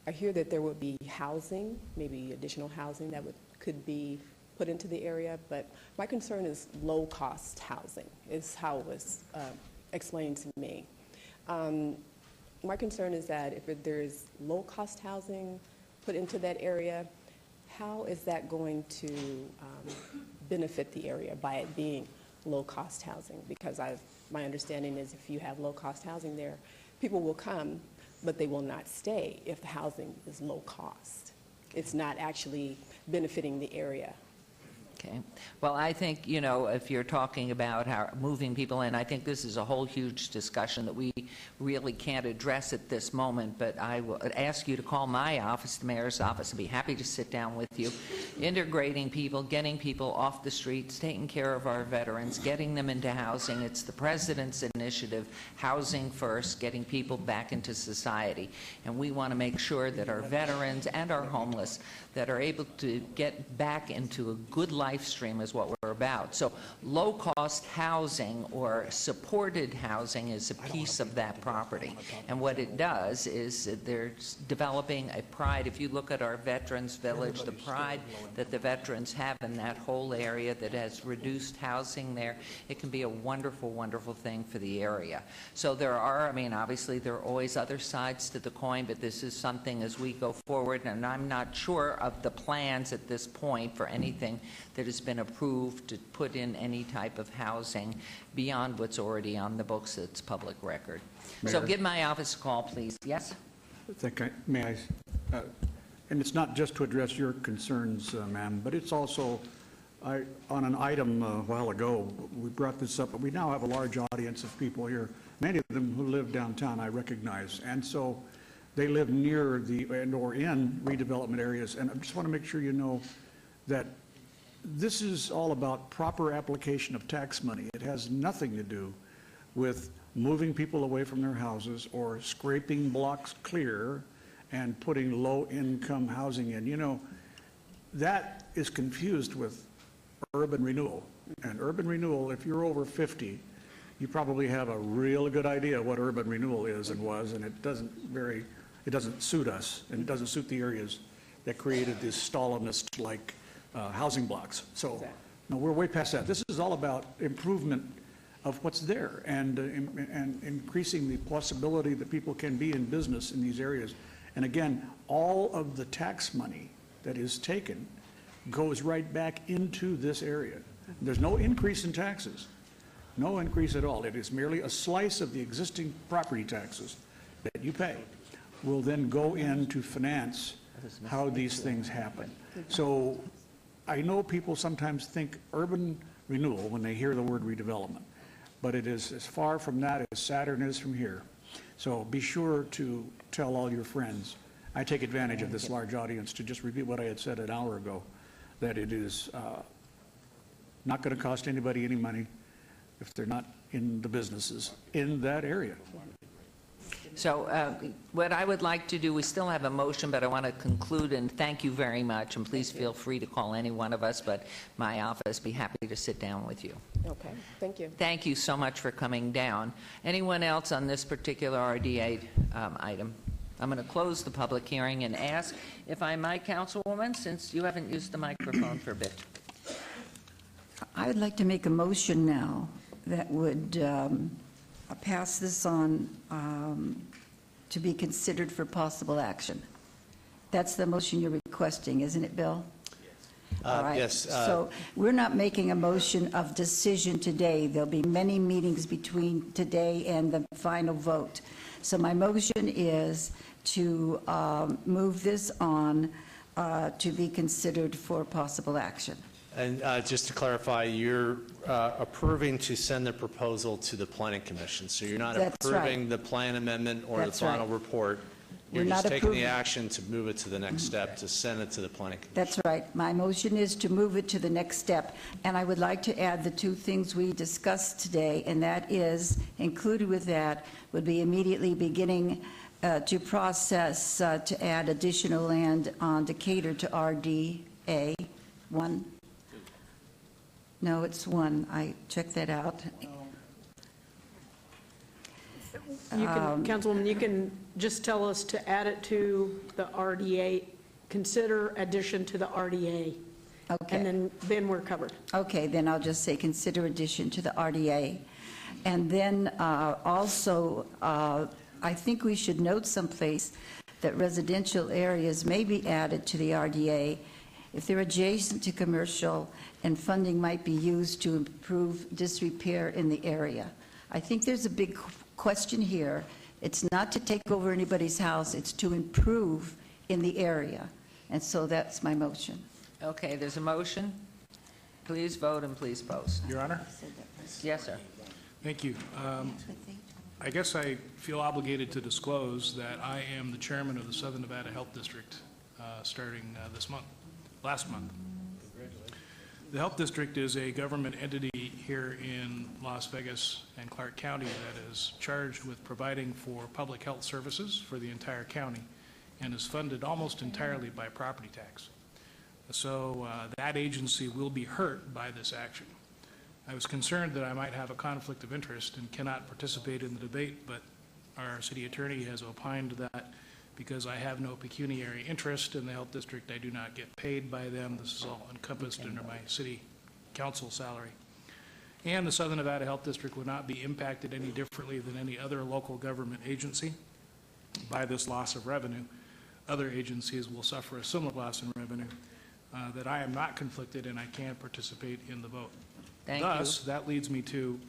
I hear that there would be housing, maybe additional housing that could be put into the area, but my concern is low-cost housing, is how it was explained to me. My concern is that if there's low-cost housing put into that area, how is that going to benefit the area by it being low-cost housing? Because my understanding is if you have low-cost housing there, people will come, but they will not stay if the housing is low cost. It's not actually benefiting the area. Okay. Well, I think, you know, if you're talking about how moving people in, I think this is a whole huge discussion that we really can't address at this moment, but I will ask you to call my office, the mayor's office. I'd be happy to sit down with you. Integrating people, getting people off the streets, taking care of our veterans, getting them into housing. It's the president's initiative, Housing First, getting people back into society. And we want to make sure that our veterans and our homeless that are able to get back into a good life life stream is what we're about. So low-cost housing or supported housing is a piece of that property. And what it does is that they're developing a pride. If you look at our Veterans Village, the pride that the veterans have in that whole area that has reduced housing there, it can be a wonderful, wonderful thing for the area. So there are, I mean, obviously there are always other sides to the coin, but this is something as we go forward, and I'm not sure of the plans at this point for anything that has been approved to put in any type of housing beyond what's already on the books that's public record. So Mayor? give my office a call, please. Yes? May I? And it's not just to address your concerns, ma'am, but it's also, on an item a while ago, we brought this up, but we now have a large audience of people here, many of them who live downtown, I recognize. And so they live near or in redevelopment areas. And I just want to make sure you know that this is all about proper application of tax money. It has nothing to do with moving people away from their houses or scraping blocks clear and putting low-income housing in. You know, that is confused with urban renewal. And urban renewal, if you're over 50, you probably have a real good idea what urban renewal is and was, and it doesn't suit us, and it doesn't suit the areas that created these Stalinist-like housing blocks. So, no, we're way past that. This is all about improvement of what's there and increasing the possibility that people can be in business in these areas. And again, all of the tax money that is taken goes right back into this area. There's no increase in taxes, no increase at all. It is merely a slice of the existing property taxes that you pay will then go in to finance how these things happen. So I know people sometimes think urban renewal when they hear the word redevelopment, but it is as far from that as Saturn is from here. So be sure to tell all your friends. I take advantage of this large audience to just repeat what I had said an hour ago, that it is not going to cost anybody any money if they're not in the businesses in that area. So what I would like to do, we still have a motion, but I want to conclude and thank you very much. And please feel free to call any one of us, but my office be happy to sit down with you. Okay, thank you. Thank you so much for coming down. Anyone else on this particular RDA item? I'm going to close the public hearing and ask if I might, Councilwoman, since you haven't used the microphone for a bit. I would like to make a motion now that would pass this on to be considered for possible action. That's the motion you're requesting, isn't it, Bill? All right. Yes. So we're not making a motion of decision today. There'll be many meetings between today and the final vote. So my motion is to move this on to be considered for possible action. And just to clarify, you're approving to send the proposal to the Planning Commission. So you're not That's approving right. the plan amendment or That's the final right. report. You're We're just not taking the approving. action to move it to the next step, to send it to the Planning Commission. That's right. My motion is to move it to the next step. And I would like to add the two things we discussed today, and that is, included with that, would be immediately beginning to process to add additional land on Decatur to RDA 1. No, it's 1. I checked that out. You can, Councilwoman, you can just tell us to add it to the RDA, consider addition to the RDA. Okay. And then we're covered. Okay, then I'll just say consider addition to the RDA. And then also, I think we should note someplace that residential areas may be added to the RDA if they're adjacent to commercial and funding might be used to improve disrepair in the area. I think there's a big question here. It's not to take over anybody's house, it's to improve in the area. And so that's my motion. Okay, there's a motion. Please vote and please post. Your Honor? Yes, sir. Thank you. I guess I feel obligated to disclose that I am the chairman of the Southern Nevada Health District starting last month. The Health District is a government entity here in Las Vegas and Clark County that is charged with providing for public health services for the entire county and is funded almost entirely by property tax. So that agency will be hurt by this action. I was concerned that I might have a conflict of interest and cannot participate in the debate, but our city attorney has opined that because I have no pecuniary interest in the health district, I do not get paid by them. This is all encompassed under my city council salary. And the Southern Nevada Health District would not be impacted any differently than any other local government agency by this loss of revenue. Other agencies will suffer a similar loss in revenue, that I am not conflicted and I can participate in the vote. Thank Thus, you. that leads me to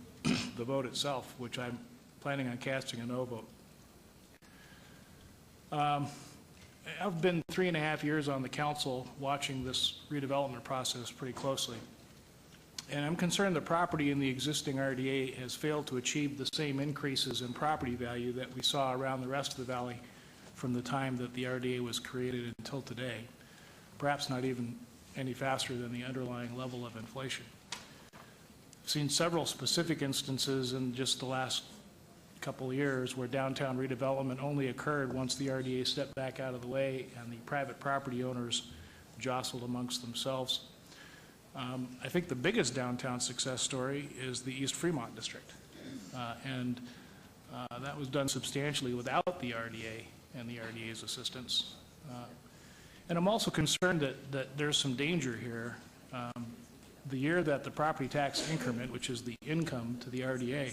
the vote itself, which I'm planning on casting a no vote. I've been 3.5 years on the council watching this redevelopment process pretty closely. And I'm concerned the property in the existing RDA has failed to achieve the same increases in property value that we saw around the rest of the valley from the time that the RDA was created until today, perhaps not even any faster than the underlying level of inflation. I've seen several specific instances in just the last couple of years where downtown redevelopment only occurred once the RDA stepped back out of the way and the private property owners jostled amongst themselves. I think the biggest downtown success story is the East Fremont District. And that was done substantially without the RDA and the RDA's assistance. And I'm also concerned that there's some danger here. The year that the property tax increment, which is the income to the RDA,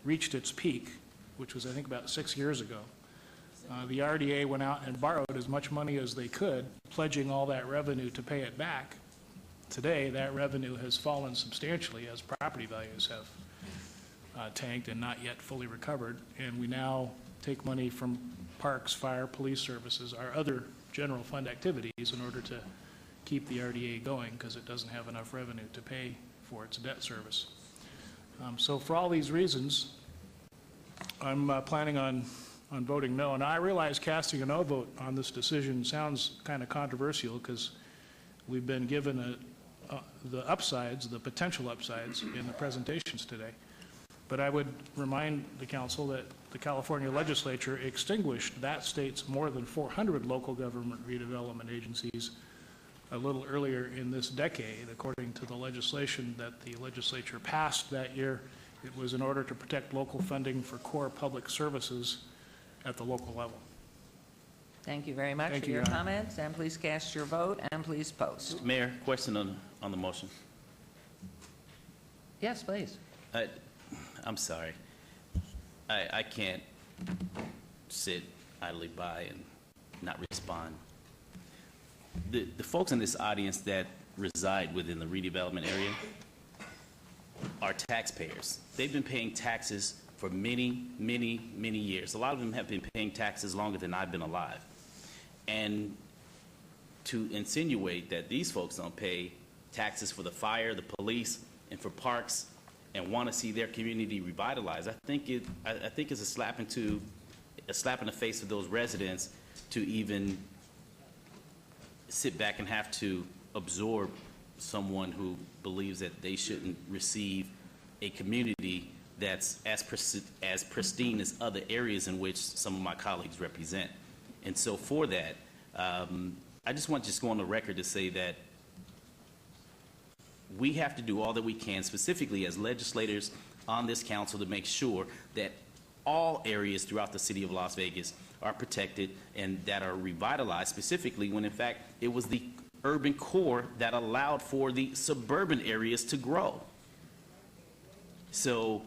reached its peak, which was I think about 6 years ago, the RDA went out and borrowed as much money as they could, pledging all that revenue to pay it back. Today, that revenue has fallen substantially as property values have tanked and not yet fully recovered, and we now take money from parks, fire, police services, our other general fund activities in order to keep the RDA going because it doesn't have enough revenue to pay for its debt service. So for all these reasons, I'm planning on voting no. And I realize casting a no vote on this decision sounds kind of controversial because we've been given the upsides, the potential upsides in the presentations today. But I would remind the council that the California legislature extinguished that state's more than 400 local government redevelopment agencies a little earlier in this decade. According to the legislation that the legislature passed that year, it was in order to protect local funding for core public services at the local level. Thank you very much Thank for you, your Your Honor. comments, and please cast your vote, and please post. Mayor, question on the motion. Yes, please. I'm sorry. I can't sit idly by and not respond. The folks in this audience that reside within the redevelopment area are taxpayers. They've been paying taxes for many, many, many years. A lot of them have been paying taxes longer than I've been alive. And to insinuate that these folks don't pay taxes for the fire, the police, and for parks, and want to see their community revitalized, I think it's a slap in the face of those residents to even sit back and have to absorb someone who believes that they shouldn't receive a community that's as pristine as other areas in which some of my colleagues represent. And so for that, I just want to go on the record to say that we have to do all that we can, specifically as legislators on this council, to make sure that all areas throughout the city of Las Vegas are protected and that are revitalized, specifically when in fact it was the urban core that allowed for the suburban areas to grow. So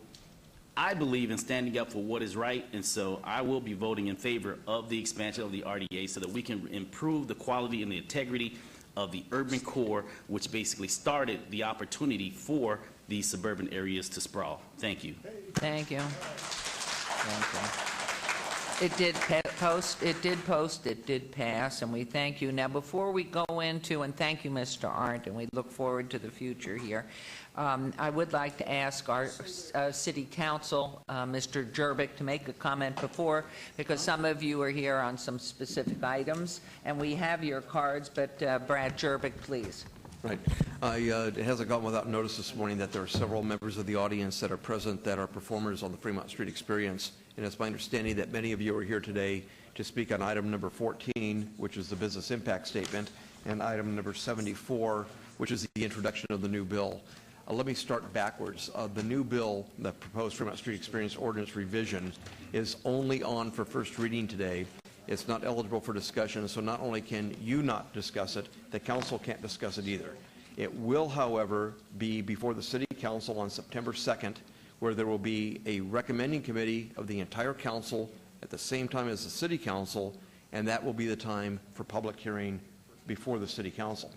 I believe in standing up for what is right, and so I will be voting in favor of the expansion of the RDA so that we can improve the quality and the integrity of the urban core, which basically started the opportunity for these suburban areas to sprawl. Thank you. Thank you. Thank you. It did post, it did pass, and we thank you. Now, before we go into, and thank you, Mr. Arndt, and we look forward to the future here, I would like to ask our City Council, Mr. Jerbick, to make a comment before, because some of you are here on some specific items, and we have your cards, but Brad Jerbick, please. Right. It hasn't gone without notice this morning that there are several members of the audience that are present that are performers on the Fremont Street Experience, and it's my understanding that many of you are here today to speak on item number 14, which is the business impact statement, and item number 74, which is the introduction of the new bill. Let me start backwards. The new bill, the proposed Fremont Street Experience Ordinance revision, is only on for first reading today. It's not eligible for discussion, so not only can you not discuss it, the council can't discuss it either. It will, however, be before the City Council on September 2nd, where there will be a recommending committee of the entire council at the same time as the City Council, and that will be the time for public hearing before the City Council.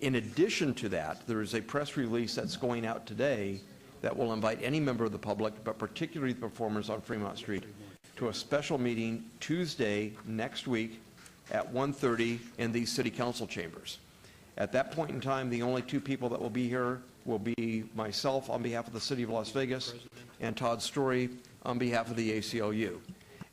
In addition to that, there is a press release that's going out today that will invite any member of the public, but particularly the performers on Fremont Street, to a special meeting Tuesday next week at 1:30 in these City Council chambers. At that point in time, the only two people that will be here will be myself on behalf of the City of Las Vegas and Todd Story on behalf of the ACLU.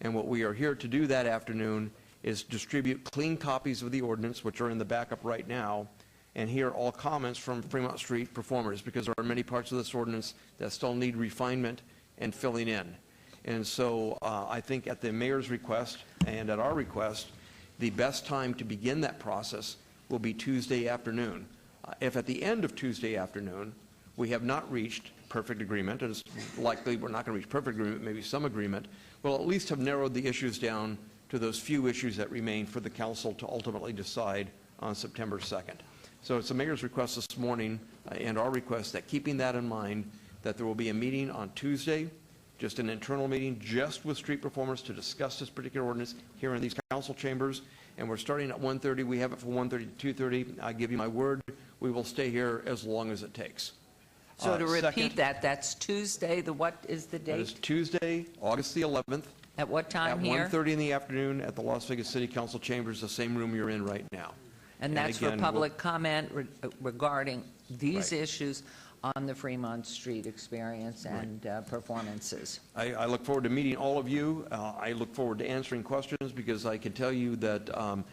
And what we are here to do that afternoon is distribute clean copies of the ordinance, which are in the backup right now, and hear all comments from Fremont Street performers, because there are many parts of this ordinance that still need refinement and filling in. And so I think at the mayor's request and at our request, the best time to begin that process will be Tuesday afternoon. If at the end of Tuesday afternoon we have not reached perfect agreement, and it's likely we're not going to reach perfect agreement, maybe some agreement, we'll at least have narrowed the issues down to those few issues that remain for the council to ultimately decide on September 2nd. So it's the mayor's request this morning and our request that, keeping that in mind, that there will be a meeting on Tuesday, just an internal meeting just with street performers to discuss this particular ordinance here in these council chambers. And we're starting at 1:30. We have it from 1:30 to 2:30. I give you my word, we will stay here as long as it takes. So to repeat Second, that's Tuesday, what is the that is date? Tuesday, August the 11th. At what time At here? 1:30 in the afternoon at the Las Vegas City Council chambers, the same room you're in right now. And that's for again, public comment regarding these Right. issues on the Fremont Street experience and performances. I look forward to meeting all of you. I look forward to answering questions, because I can tell you that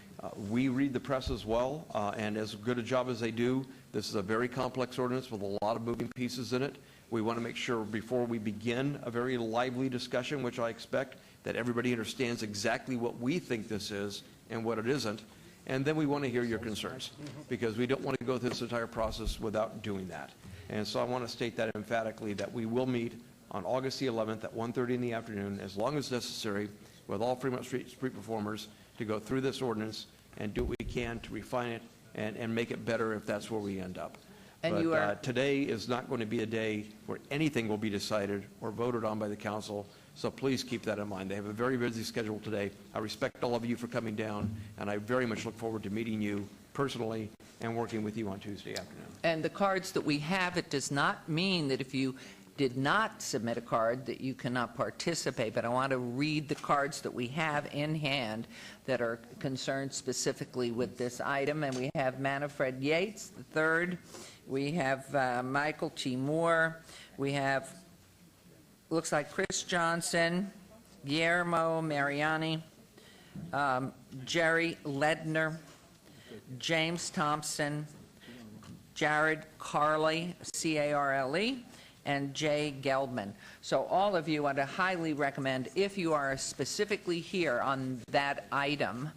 we read the press as well, and as good a job as they do, this is a very complex ordinance with a lot of moving pieces in it. We want to make sure before we begin a very lively discussion, which I expect, that everybody understands exactly what we think this is and what it isn't. And then we want to hear your concerns, because we don't want to go through this entire process without doing that. And so I want to state that emphatically, that we will meet on August the 11th at 1:30 in the afternoon, as long as necessary, with all Fremont Street performers to go through this ordinance and do what we can to refine it and make it better if that's where we end up. And But you are- today is not going to be a day where anything will be decided or voted on by the council, so please keep that in mind. They have a very busy schedule today. I respect all of you for coming down, and I very much look forward to meeting you personally and working with you on Tuesday afternoon. And the cards that we have, it does not mean that if you did not submit a card that you cannot participate, but I want to read the cards that we have in hand that are concerned specifically with this item. And we have Manfred Yates III, we have Michael T. Moore, we have, looks like Chris Johnson, Guillermo Mariani, Jerry Ledner, James Thompson, Jared Carley, C-A-R-L-E, and Jay Gelbman. So all of you, I highly recommend, if you are specifically here on that item,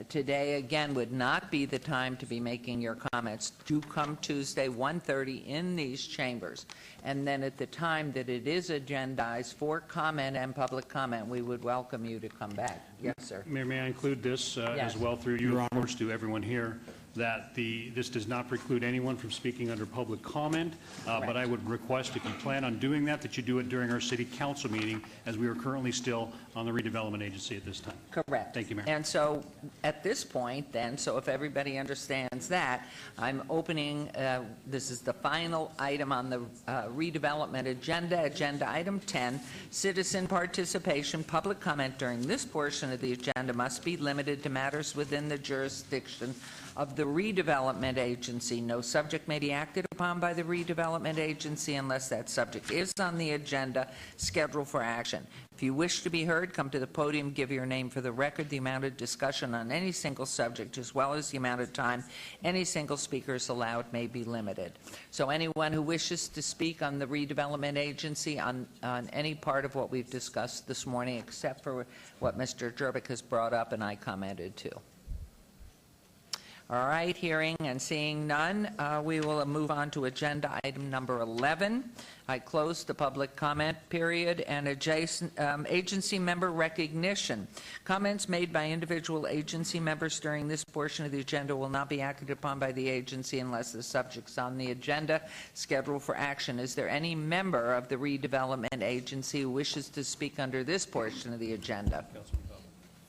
today, again, would not be the time to be making your comments. Do come Tuesday, 1:30 in these chambers. And then at the time that it is agendized for comment and public comment, we would welcome you to come back. Yes, sir. Mayor, may I include this Yes. as well through you, of course, to everyone here, that this does not preclude anyone from speaking under public comment, but I would request, if you plan on doing that, that you do it during our city council meeting, as we are currently still on the redevelopment agency at this time. Correct. Thank you, Mayor. And so at this point then, so if everybody understands that, I'm opening, this is the final item on the redevelopment agenda, agenda item 10, citizen participation. Public comment during this portion of the agenda must be limited to matters within the jurisdiction of the redevelopment agency. No subject may be acted upon by the redevelopment agency unless that subject is on the agenda scheduled for action. If you wish to be heard, come to the podium, give your name for the record. The amount of discussion on any single subject, as well as the amount of time any single speaker is allowed, may be limited. So anyone who wishes to speak on the redevelopment agency on any part of what we've discussed this morning, except for what Mr. Jerbick has brought up and I commented to. All right, hearing and seeing none, we will move on to agenda item number 11. I close the public comment period and adjacent agency member recognition. Comments made by individual agency members during this portion of the agenda will not be acted upon by the agency unless the subject's on the agenda scheduled for action. Is there any member of the redevelopment agency who wishes to speak under this portion of the agenda? Yes,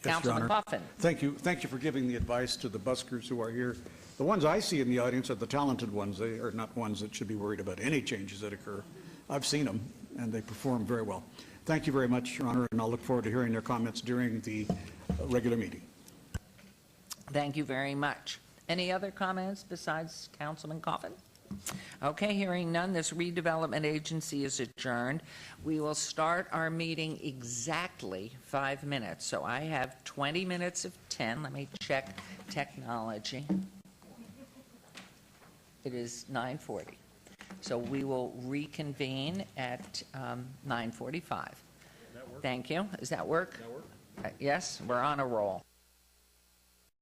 Your Councilman Honor. Coffin. Thank you. Thank you for giving the advice to the buskers who are here. The ones I see in the audience are the talented ones. They are not ones that should be worried about any changes that occur. I've seen them, and they perform very well. Thank you very much, Your Honor, and I'll look forward to hearing their comments during the regular meeting. Thank you very much. Any other comments besides Councilman Coffin? Okay, hearing none, this redevelopment agency is adjourned. We will start our meeting exactly 5 minutes. So I have 20 minutes of 10. Let me check technology. It is 9:40. So we will reconvene at 9:45. Thank you. Does that work? Yes, we're on a roll.